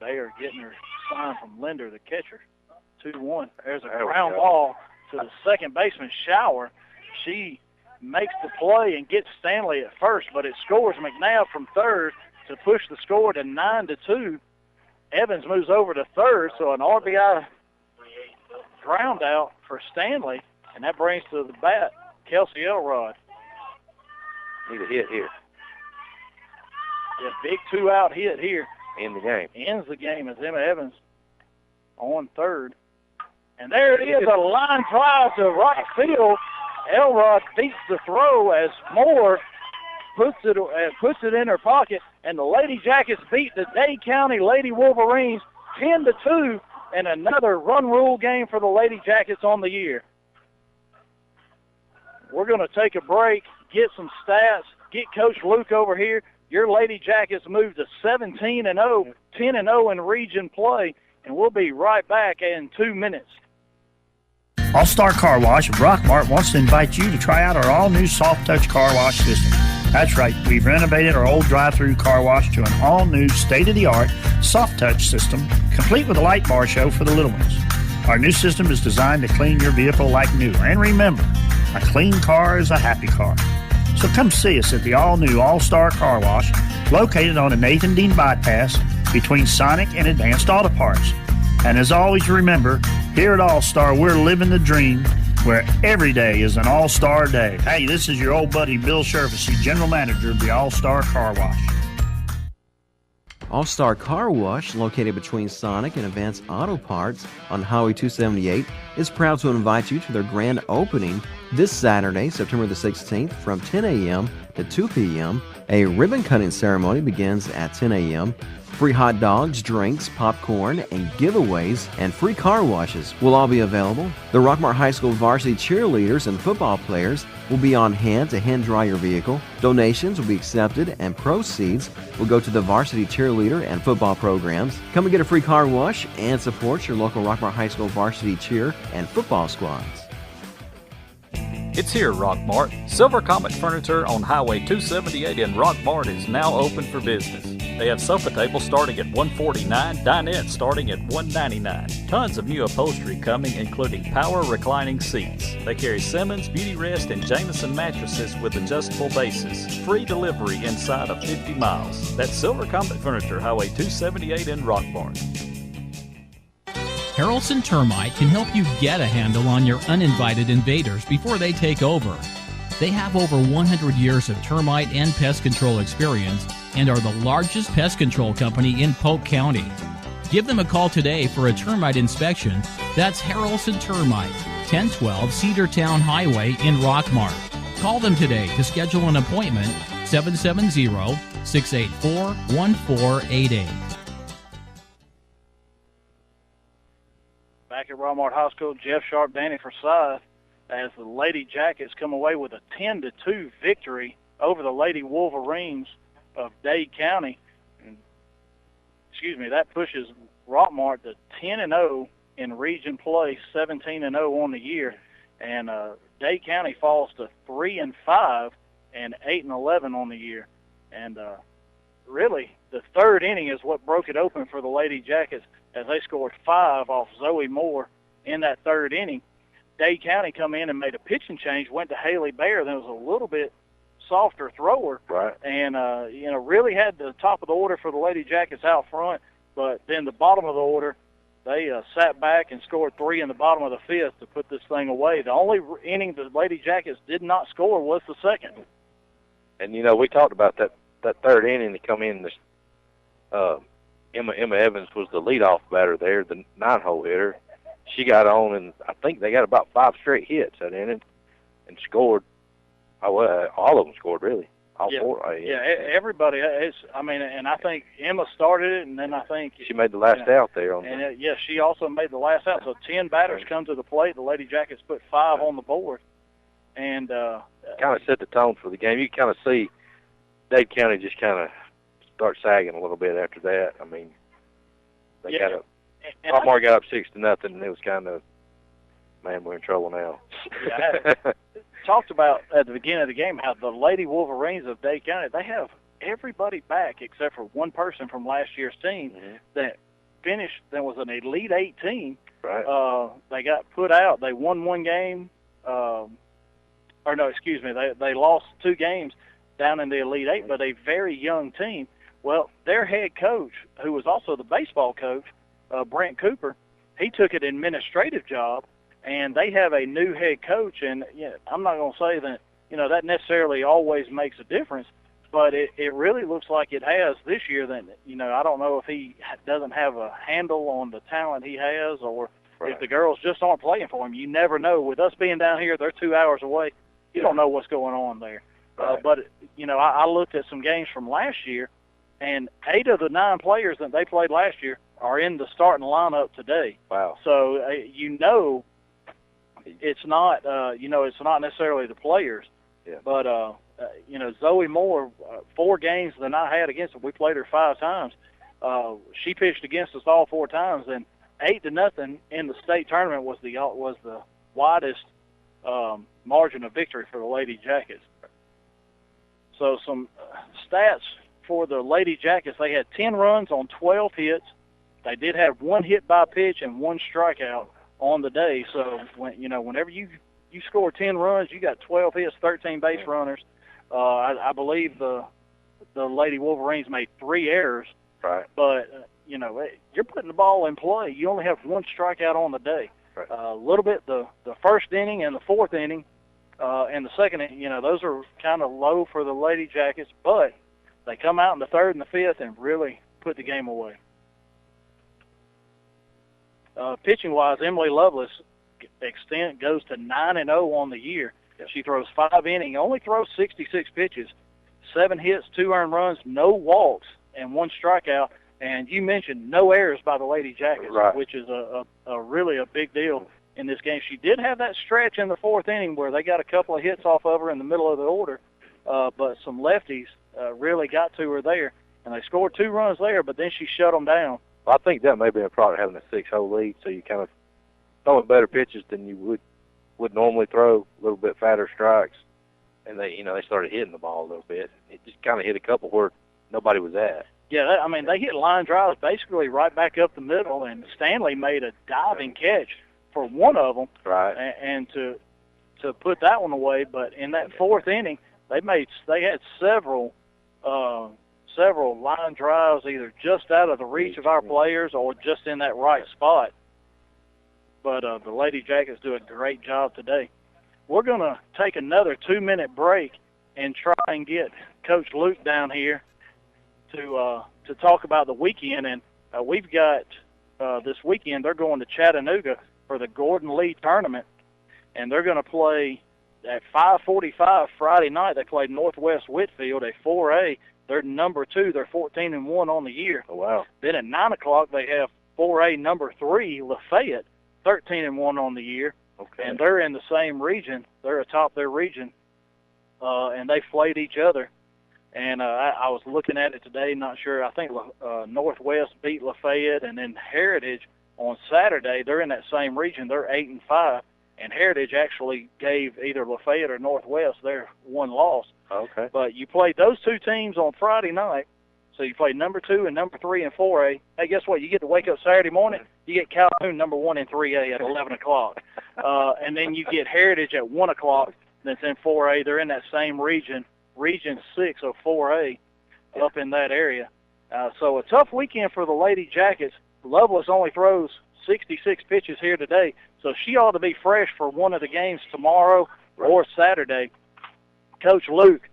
S2: They are getting her sign from Linder, the catcher. 2-1. There's a ground ball to the second baseman, Shower. She makes the play and gets Stanley at first, but it scores McNabb from third to push the score to 9-2. Evans moves over to third, so an RBI ground out for Stanley, and that brings to the bat Kelsey Elrod.
S3: Need a hit here.
S2: Yeah, big 2-out hit here.
S3: End the game.
S2: Ends the game as Emma Evans on third. And there it is, a line drive to right field. Elrod beats the throw as Moore puts it in her pocket, and the Lady Jackets beat the Dade County Lady Wolverines 10-2, and another run rule game for the Lady Jackets on the year. We're going to take a break, get some stats, get Coach Luke over here. Your Lady Jackets moved to 17-0, 10-0 in region play, and we'll be right back in 2 minutes.
S14: All-Star Car Wash of Rockmart wants to invite you to try out our all-new Soft Touch car wash system. That's right, we've renovated our old drive-through car wash to an all-new, state-of-the-art Soft Touch system, complete with a light bar show for the little ones. Our new system is designed to clean your vehicle like new. And remember, a clean car is a happy car. So come see us at the all-new All-Star Car Wash, located on the Nathan Dean Bypass between Sonic and Advanced Auto Parts. And as always, remember, here at All-Star, we're living the dream where every day is an All-Star day. Hey, this is your old buddy Bill Sherfisey, General Manager of the All-Star Car Wash.
S5: All-Star Car Wash, located between Sonic and Advanced Auto Parts on Highway 278, is proud to invite you to their grand opening this Saturday, September the 16th, from 10 a.m. to 2 p.m. A ribbon-cutting ceremony begins at 10 a.m. Free hot dogs, drinks, popcorn, and giveaways, and free car washes will all be available. The Rockmart High School varsity cheerleaders and football players will be on hand to hand-dry your vehicle. Donations will be accepted, and proceeds will go to the varsity cheerleader and football programs. Come and get a free car wash and support your local Rockmart High School varsity cheer and football squads.
S1: It's here, Rockmart. Silver Comet Furniture on Highway 278 in Rockmart is now open for business. They have sofa tables starting at $149, dinettes starting at $199. Tons of new upholstery coming, including power reclining seats. They carry Simmons, Beauty Rest, and Jameson mattresses with adjustable bases. Free delivery inside of 50 miles. That's Silver Comet Furniture, Highway 278 in Rockmart.
S7: Harrelson Termite can help you get a handle on your uninvited invaders before they take over. They have over 100 years of termite and pest control experience and are the largest pest control company in Polk County. Give them a call today for a termite inspection. That's Harrelson Termite, 1012 Cedartown Highway in Rockmart. Call them today to schedule an appointment, 770-684-1488.
S2: Back at Rockmart High School, Jeff Sharp, Danny Forsyth, as the Lady Jackets come away with a 10-2 victory over the Lady Wolverines of Dade County. And, that pushes Rockmart to 10-0 in region play, 17-0 on the year, and Dade County falls to 3-5 and 8-11 on the year. And really, the third inning is what broke it open for the Lady Jackets, as they scored 5 off Zoe Moore in that third inning. Dade County come in and made a pitching change, went to Haley Bear. That was a little bit softer thrower,
S3: right?
S2: And really had the top of the order for the Lady Jackets out front. But then the bottom of the order, they sat back and scored 3 in the bottom of the fifth to put this thing away. The only inning the Lady Jackets did not score was the second.
S3: And we talked about that third inning to come in. Emma Evans was the leadoff batter there, the 9-hole hitter. She got on, and I think they got about 5 straight hits that inning and scored. All of them scored, really. All 4.
S2: Everybody. And I think Emma started it, and then I think
S3: she made the last out there.
S2: She also made the last out. So 10 batters come to the plate. The Lady Jackets put 5 on the board, and kind
S3: of set the tone for the game. You kind of see Dade County just kind of start sagging a little bit after that. I mean, they got up. Rockmart got up 6-0, and it was kind of, man, we're in trouble now.
S2: Talked about at the beginning of the game how the Lady Wolverines of Dade County, they have everybody back except for one person from last year's team that finished. That was an Elite 8 team.
S3: Right.
S2: They got put out. They won one game or no, excuse me, they lost 2 games down in the Elite Eight, but a very young team. Well, their head coach, who was also the baseball coach, Brent Cooper, he took an administrative job, and they have a new head coach. And I'm not going to say that, that necessarily always makes a difference, but it really looks like it has this year. That, I don't know if he doesn't have a handle on the talent he has, or if the girls just aren't playing for him. You never know. With us being down here, they're 2 hours away. You don't know what's going on there. But, I looked at some games from last year, and 8 of the 9 players that they played last year are in the starting lineup today.
S3: Wow.
S2: So, it's not, it's not necessarily the players.
S3: Yeah.
S2: But, Zoe Moore, 4 games that I had against her, we played her 5 times. She pitched against us all 4 times, and 8-0 in the state tournament was the widest margin of victory for the Lady Jackets. So some stats for the Lady Jackets: they had 10 runs on 12 hits. They did have 1 hit by pitch and 1 strikeout on the day. So whenever you score 10 runs, you got 12 hits, 13 base runners. I believe the Lady Wolverines made 3 errors.
S3: Right.
S2: But you're putting the ball in play. You only have 1 strikeout on the day.
S3: Right.
S2: A little bit the first inning and the 4th inning, and the 2nd inning. Those are kind of low for the Lady Jackets, but they come out in the 3rd and the 5th and really put the game away. Pitching-wise, Emily Lovelace extent goes to 9-0 on the year. Yep. She throws 5 innings, only throws 66 pitches, 7 hits, 2 earned runs, no walks, and 1 strikeout. And you mentioned no errors by the Lady Jackets,
S3: right,
S2: which is a really a big deal in this game. She did have that stretch in the 4th inning where they got a couple of hits off of her in the middle of the order, but some lefties really got to her there, and they scored 2 runs there, but then she shut them down.
S3: Well, I think that may be a product of having a 6-hole lead, so you kind of throwing better pitches than you would normally throw, a little bit fatter strikes, and they started hitting the ball a little bit. It just kind of hit a couple where nobody was at.
S2: Yeah, they hit line drives basically right back up the middle, and Stanley made a diving catch for one of them,
S3: right,
S2: and to put that one away. But in that 4th inning, they had several line drives, either just out of the reach of our players or just in that right spot. But the Lady Jackets do a great job today. We're going to take another 2-minute break and try and get Coach Luke down here to talk about the weekend. And we've got this weekend they're going to Chattanooga for the Gordon Lee tournament, and they're going to play at 5:45 Friday night. They played Northwest Whitfield, a 4A. They're number 2. They're 14-1 on the year.
S3: Oh, wow.
S2: Then at 9 o'clock they have 4A number 3 Lafayette, 13-1 on the year.
S3: Okay.
S2: And they're in the same region. They're atop their region, and they played each other. And I was looking at it today, not sure. I think Northwest beat Lafayette, and then Heritage on Saturday, they're in that same region. They're 8-5, and Heritage actually gave either Lafayette or Northwest their 1 loss.
S3: Okay.
S2: But you played those 2 teams on Friday night, so you played number 2 and number 3 in 4A. Hey, guess what? You get to wake up Saturday morning, you get Calhoun number 1 in 3A at 11 o'clock. And then you get Heritage at 1 o'clock that's in 4A. They're in that same region. Region 6 of 4A up in that area. So a tough weekend for the Lady Jackets. Lovelace only throws 66 pitches here today, so she ought to be fresh for one of the games tomorrow or Saturday. Coach Luke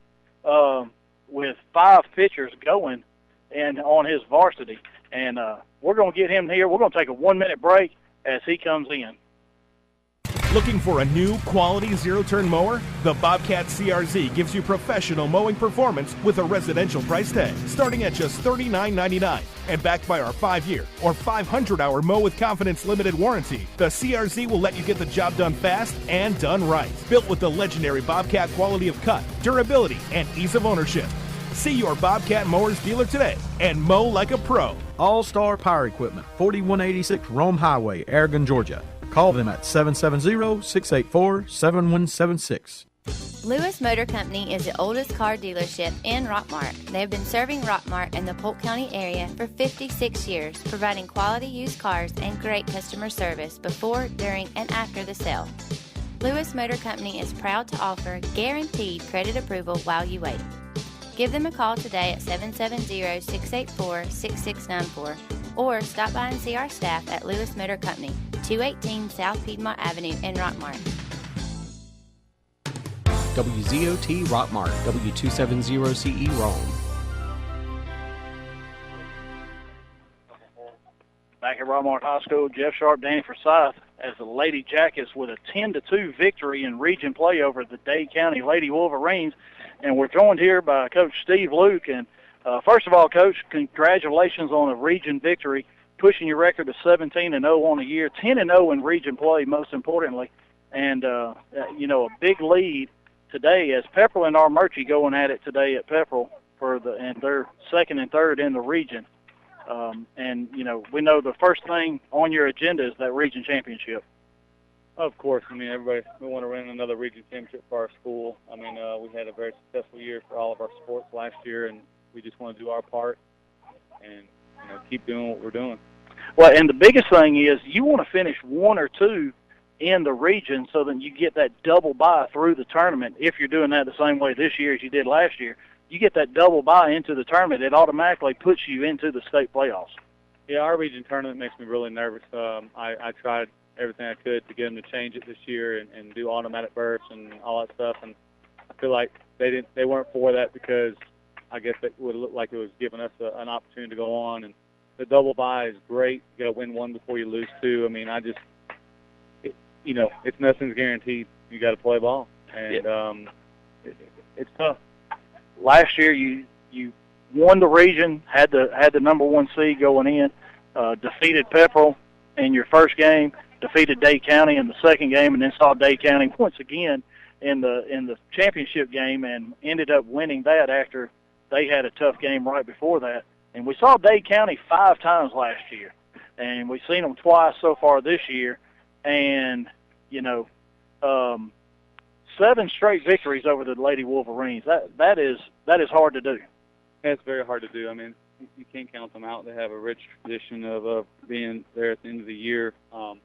S2: with 5 pitchers going and on his varsity, and we're going to get him here. We're going to take a 1-minute break as he comes in.
S8: Looking for a new quality zero-turn mower? The Bobcat CRZ gives you professional mowing performance with a residential price tag, starting at just $39.99. And backed by our 5-year or 500-hour Mow with Confidence limited warranty, the CRZ will let you get the job done fast and done right. Built with the legendary Bobcat quality of cut, durability, and ease of ownership. See your Bobcat Mowers dealer today and mow like a pro.
S9: All-Star Power Equipment, 4186 Rome Highway, Aragon, Georgia. Call them at 770-684-7176.
S10: Lewis Motor Company is the oldest car dealership in Rockmart. They have been serving Rockmart and the Polk County area for 56 years, providing quality used cars and great customer service before, during, and after the sale. Lewis Motor Company is proud to offer guaranteed credit approval while you wait. Give them a call today at 770-684-6694 or stop by and see our staff at Lewis Motor Company, 218 South Piedmont Avenue in Rockmart.
S13: WZOT Rockmart, W270CE Rome.
S2: Back at Rockmart High School, Jeff Sharp, Danny Forsyth, as the Lady Jackets with a 10-2 victory in region play over the Dade County Lady Wolverines. And we're joined here by Coach Steve Luke. And first of all, Coach, congratulations on a region victory, pushing your record to 17-0 on the year, 10-0 in region play, most importantly. And, a big lead today as Pepperell and Armurchie going at it today at Pepperell and they're second and third in the region. We know the first thing on your agenda is that region championship.
S15: Of course. I mean, everybody, we want to win another region championship for our school. I mean, we had a very successful year for all of our sports last year, and we just want to do our part and, keep doing what we're doing.
S2: Well, and the biggest thing is you want to finish 1 or 2 in the region so that you get that double bye through the tournament. If you're doing that the same way this year as you did last year, you get that double bye into the tournament, it automatically puts you into the state playoffs.
S15: Yeah, our region tournament makes me really nervous. I tried everything I could to get them to change it this year and do automatic bursts and all that stuff, and I feel like they weren't for that because I guess it would look like it was giving us an opportunity to go on. And the double bye is great. You got to win 1 before you lose 2. I mean, it's nothing's guaranteed. You got to play ball, and it's tough.
S2: Last year, you won the region, had the number 1 seed going in, defeated Pepperell in your first game, defeated Dade County in the second game, and then saw Dade County once again in the championship game, and ended up winning that after they had a tough game right before that. And we saw Dade County 5 times last year, and we've seen them twice so far this year, and 7 straight victories over the Lady Wolverines. That is hard to do.
S15: It's very hard to do. I mean, you can't count them out. They have a rich tradition of being there at the end of the year, and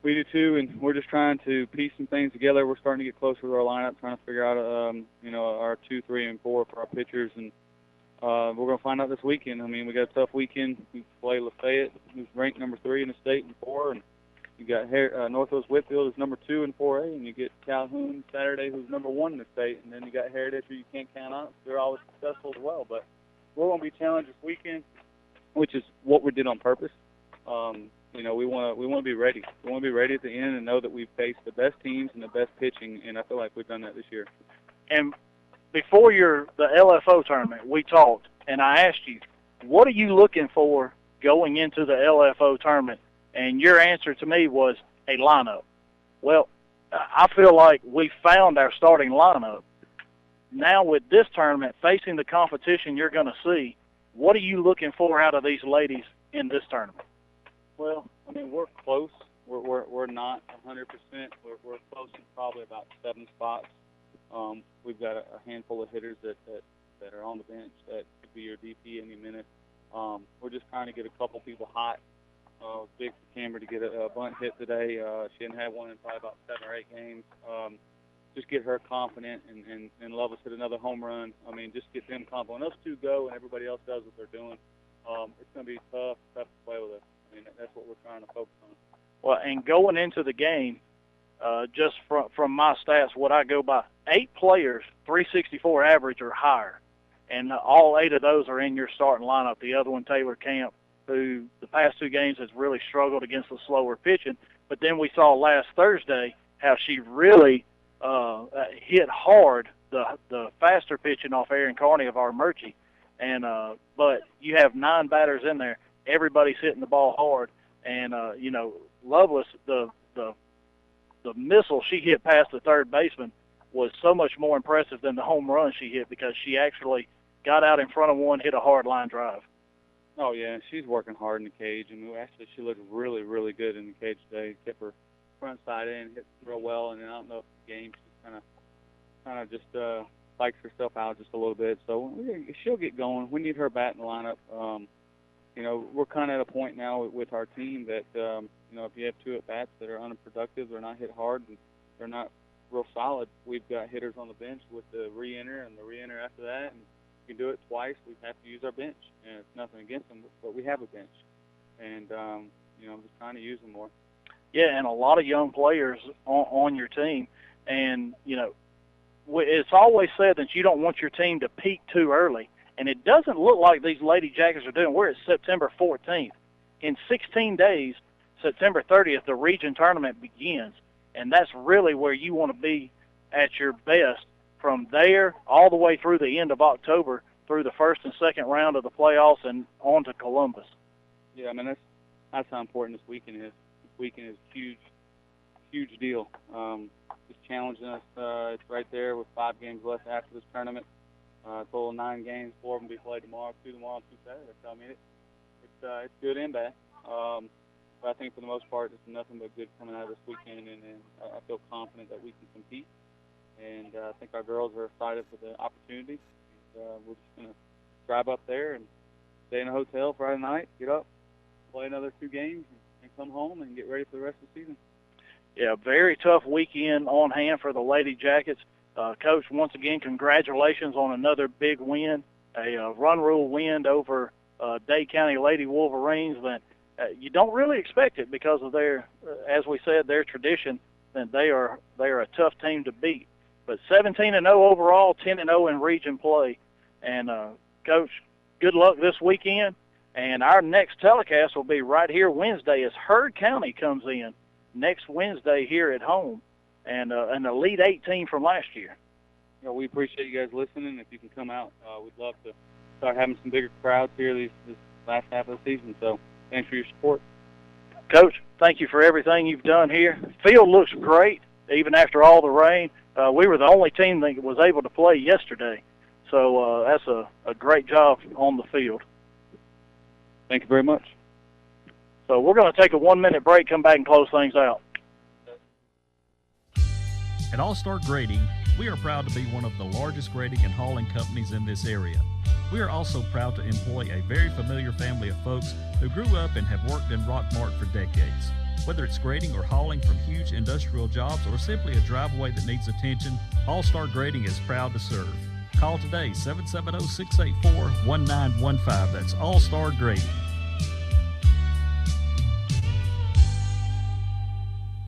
S15: we do too. And we're just trying to piece some things together. We're starting to get closer to our lineup, trying to figure out, our 2, 3, and 4 for our pitchers, and we're going to find out this weekend. I mean, we got a tough weekend. We play Lafayette, who's ranked number 3 in the state and 4, and you got Northwest Whitfield, who's number 2 in 4A, and you get Calhoun Saturday, who's number 1 in the state, and then you got Heritage, who you can't count on. They're always successful as well, but we're going to be challenged this weekend, which is what we did on purpose. We want to be ready. We want to be ready at the end and know that we've faced the best teams and the best pitching, and I feel like we've done that this year.
S2: And before the LFO tournament, we talked, and I asked you, what are you looking for going into the LFO tournament? And your answer to me was a lineup. Well, I feel like we found our starting lineup. Now with this tournament, facing the competition you're going to see, what are you looking for out of these ladies in this tournament?
S15: Well, I mean, we're close. We're not 100%. We're close in probably about 7 spots. We've got a handful of hitters that are on the bench that could be your DP any minute. We're just trying to get a couple people hot. Big for Camber to get a bunt hit today. She hadn't had one in probably about 7 or 8 games. Just get her confident and Lovis hit another home run. I mean, just get them confident. When those 2 go and everybody else does what they're doing, it's going to be tough to play with us. I mean, that's what we're trying to focus on.
S2: Well, and going into the game, just from my stats, what I go by, 8 players, 364 average or higher, and all 8 of those are in your starting lineup. The other one, Taylor Camp, who the past 2 games has really struggled against the slower pitching. But then we saw last Thursday how she really hit hard the faster pitching off Aaron Carney of Armurchie. And but you have 9 batters in there. Everybody's hitting the ball hard. And, Lovelace, the missile she hit past the third baseman was so much more impressive than the home run she hit because she actually got out in front of one, hit a hard line drive.
S15: Oh, yeah, she's working hard in the cage. I mean, actually, she looked really, really good in the cage today. Kept her front side in, hit real well, and then I don't know if the game she's kind of just psychs herself out just a little bit. So she'll get going. We need her bat in the lineup. we're kind of at a point now with our team that, if you have 2 at-bats that are unproductive, they're not hit hard, and they're not real solid, we've got hitters on the bench with the re-enter and the re-enter after that, and if you do it twice, we have to use our bench. And it's nothing against them, but we have a bench. And, I'm just trying to use them more.
S2: Yeah, and a lot of young players on your team. And, it's always said that you don't want your team to peak too early. And it doesn't look like these Lady Jackets are doing. We're at September 14th. In 16 days, September 30th, the region tournament begins. And that's really where you want to be at your best from there all the way through the end of October, through the first and second round of the playoffs and on to Columbus.
S15: Yeah, that's how important this weekend is. This weekend is a huge deal. It's challenging us. It's right there with 5 games left after this tournament. Total of 9 games, 4 of them will be played tomorrow, 2 tomorrow, 2 Saturday. So, it's good and bad. But I think for the most part, it's nothing but good coming out of this weekend, and I feel confident that we can compete. And I think our girls are excited for the opportunity. And, we're just going to drive up there and stay in a hotel Friday night, get up, play another 2 games, and come home and get ready for the rest of the season.
S2: Yeah, very tough weekend on hand for the Lady Jackets. Coach, once again, congratulations on another big win, a run rule win over Dade County Lady Wolverines. That you don't really expect it because of their, as we said, their tradition. That they are a tough team to beat. But 17-0 overall, 10-0 in region play. And Coach, good luck this weekend. And our next telecast will be right here Wednesday as Heard County comes in next Wednesday here at home. And an Elite 8 team from last year.
S15: We appreciate you guys listening. If you can come out, we'd love to start having some bigger crowds here this last half of the season. So thanks for your support.
S2: Coach, thank you for everything you've done here. The field looks great, even after all the rain. We were the only team that was able to play yesterday. So that's a great job on the field.
S15: Thank you very much.
S2: So we're going to take a 1-minute break, come back and close things out.
S7: At All-Star Grading, we are proud to be one of the largest grading and hauling companies in this area. We are also proud to employ a very familiar family of folks who grew up and have worked in Rockmart for decades. Whether it's grading or hauling from huge industrial jobs or simply a driveway that needs attention, All-Star Grading is proud to serve. Call today, 770-684-1915. That's All-Star Grading.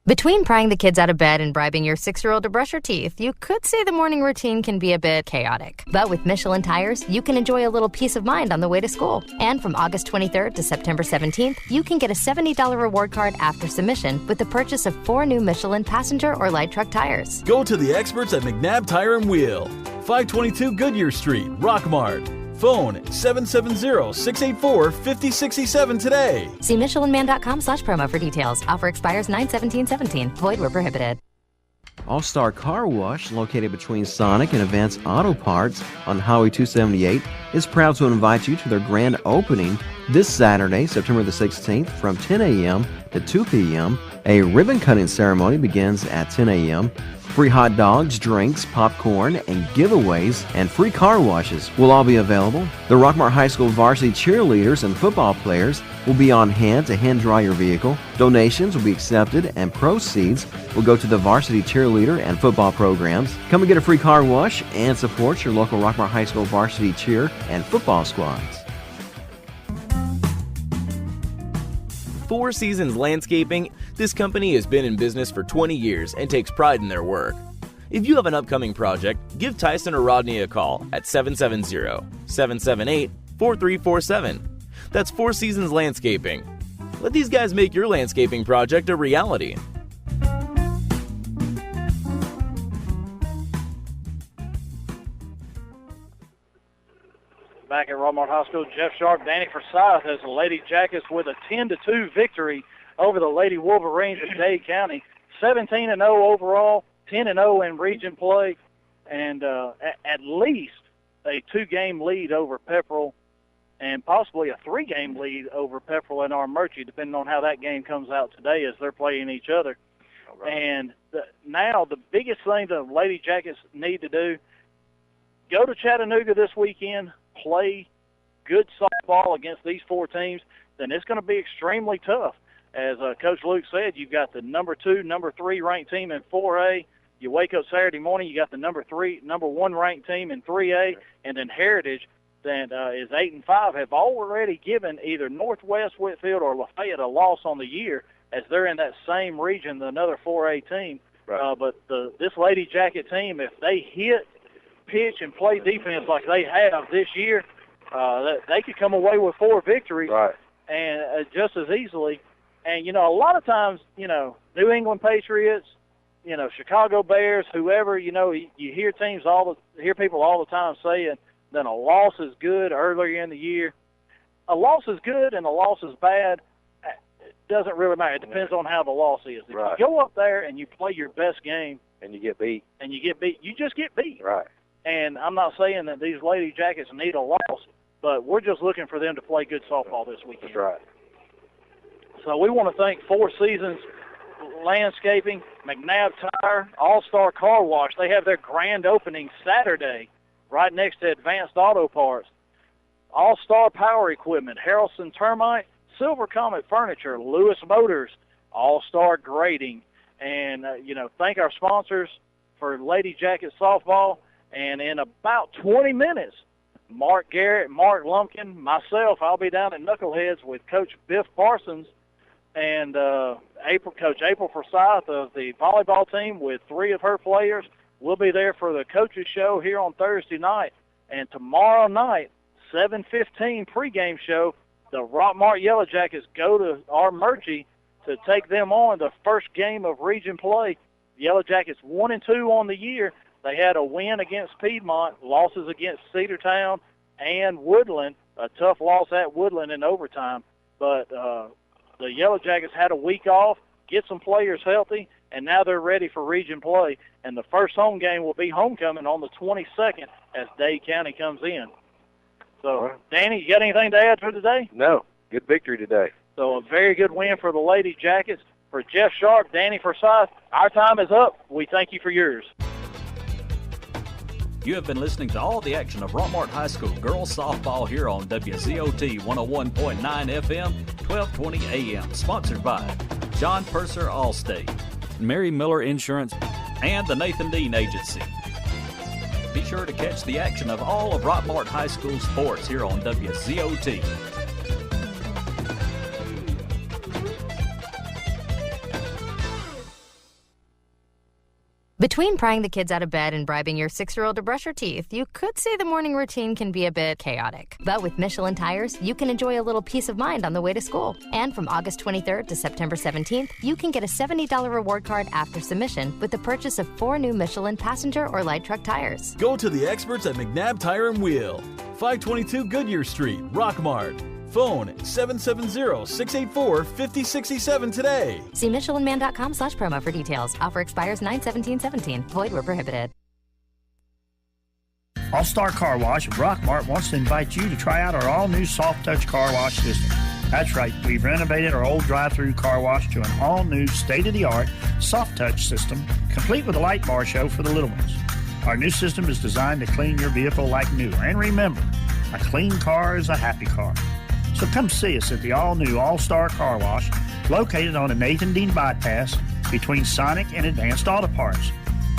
S11: Between prying the kids out of bed and bribing your 6-year-old to brush her teeth, you could say the morning routine can be a bit chaotic. But with Michelin tires, you can enjoy a little peace of mind on the way to school. And from August 23rd to September 17th, you can get a $70 reward card after submission with the purchase of 4 new Michelin passenger or light truck tires.
S12: Go to the experts at McNabb Tire and Wheel, 522 Goodyear Street, Rockmart. Phone 770-684-5067 today.
S11: See MichelinMan.com/promo for details. Offer expires 9/17/17. Void where prohibited.
S5: All-Star Car Wash, located between Sonic and Advance Auto Parts on Highway 278, is proud to invite you to their grand opening this Saturday, September the 16th, from 10 a.m. to 2 p.m. A ribbon-cutting ceremony begins at 10 a.m. Free hot dogs, drinks, popcorn, and giveaways, and free car washes will all be available. The Rockmart High School varsity cheerleaders and football players will be on hand to hand-dry your vehicle. Donations will be accepted, and proceeds will go to the varsity cheerleader and football programs. Come and get a free car wash and support your local Rockmart High School varsity cheer and football squads.
S4: Four Seasons Landscaping, this company has been in business for 20 years and takes pride in their work. If you have an upcoming project, give Tyson or Rodney a call at 770-778-4347. That's Four Seasons Landscaping. Let these guys make your landscaping project a reality.
S2: Back at Rockmart High School, Jeff Sharp, Danny Forsyth as the Lady Jackets with a 10-2 victory over the Lady Wolverines of Dade County. 17-0 overall, 10-0 in region play, and at least a 2-game lead over Pepperell, and possibly a 3-game lead over Pepperell and Armurchie, depending on how that game comes out today as they're playing each other. Right. And now the biggest thing the Lady Jackets need to do, go to Chattanooga this weekend, play good softball against these four teams, then it's going to be extremely tough. As Coach Luke said, you've got the number 2, number 3 ranked team in 4A. You wake up Saturday morning, you got the number 1 ranked team in 3A, and then Heritage that is 8-5 have already given either Northwest Whitfield or Lafayette a loss on the year, as they're in that same region, another 4A team.
S3: Right.
S2: But this Lady Jacket team, if they hit, pitch, and play defense like they have this year, they could come away with 4 victories,
S3: right,
S2: and just as easily. And, a lot of times, New England Patriots, Chicago Bears, whoever, you hear hear people all the time saying that a loss is good earlier in the year. A loss is good and a loss is bad. It doesn't really matter. It depends on how the loss is. If
S3: right.
S2: you go up there and you play your best game
S3: and you get beat,
S2: you just get beat.
S3: Right.
S2: And I'm not saying that these Lady Jackets need a loss, but we're just looking for them to play good softball this weekend.
S3: That's right.
S2: So we want to thank Four Seasons Landscaping, McNabb Tire, All-Star Car Wash. They have their grand opening Saturday right next to Advanced Auto Parts. All-Star Power Equipment, Harrelson Termite, Silver Comet Furniture, Lewis Motors, All-Star Grading. And, thank our sponsors for Lady Jacket Softball. And in about 20 minutes, Mark Garrett, Mark Lumpkin, myself, I'll be down at Knuckleheads with Coach Biff Parsons and Coach April Forsyth of the volleyball team with 3 of her players. We'll be there for the coaches show here on Thursday night. And tomorrow night, 7:15 pregame show, the Rockmart Yellow Jackets go to our Murchie to take them on the first game of region play. The Yellow Jackets 1-2 on the year. They had a win against Piedmont, losses against Cedartown and Woodland, a tough loss at Woodland in overtime. But the Yellow Jackets had a week off, get some players healthy, and now they're ready for region play. And the first home game will be homecoming on the 22nd as Dade County comes in. So, Danny, you got anything to add for today?
S3: No. Good victory today.
S2: So a very good win for the Lady Jackets. For Jeff Sharp, Danny Forsyth, our time is up. We thank you for yours.
S1: You have been listening to all the action of Rockmart High School girls softball here on WZOT 101.9 FM, 1220 AM. Sponsored by John Purser Allstate, Mary Miller Insurance, and the Nathan Dean Agency. Be sure to catch the action of all of Rockmart High School sports here on WZOT.
S11: Between prying the kids out of bed and bribing your 6-year-old to brush her teeth, you could say the morning routine can be a bit chaotic. But with Michelin tires, you can enjoy a little peace of mind on the way to school. And from August 23rd to September 17th, you can get a $70 reward card after submission with the purchase of 4 new Michelin passenger or light truck tires.
S12: Go to the experts at McNabb Tire and Wheel, 522 Goodyear Street, Rockmart. Phone 770-684-5067 today.
S11: See MichelinMan.com/promo for details. Offer expires 9/17/17. Void where prohibited.
S14: All-Star Car Wash of Rockmart wants to invite you to try out our all-new Soft Touch car wash system. That's right, we've renovated our old drive-through car wash to an all-new state-of-the-art Soft Touch system, complete with a light bar show for the little ones. Our new system is designed to clean your vehicle like new. And remember, a clean car is a happy car. So come see us at the all-new All-Star Car Wash, located on the Nathan Dean Bypass between Sonic and Advanced Auto Parts.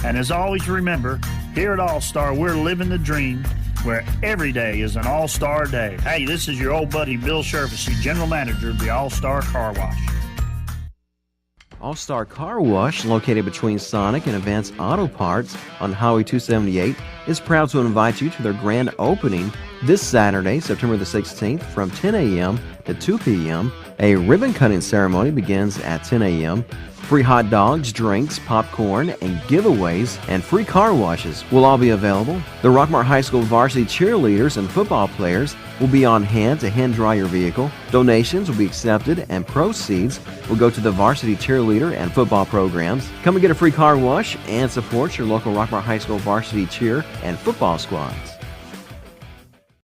S14: And as always, remember, here at All-Star, we're living the dream where every day is an All-Star day. Hey, this is your old buddy Bill Sherfisey, General Manager of the All-Star Car Wash.
S5: All-Star Car Wash, located between Sonic and Advanced Auto Parts on Highway 278, is proud to invite you to their grand opening this Saturday, September the 16th, from 10 a.m. to 2 p.m. A ribbon-cutting ceremony begins at 10 a.m. Free hot dogs, drinks, popcorn, and giveaways, and free car washes will all be available. The Rockmart High School varsity cheerleaders and football players will be on hand to hand-dry your vehicle. Donations will be accepted, and proceeds will go to the varsity cheerleader and football programs. Come and get a free car wash and support your local Rockmart High School varsity cheer and football squads.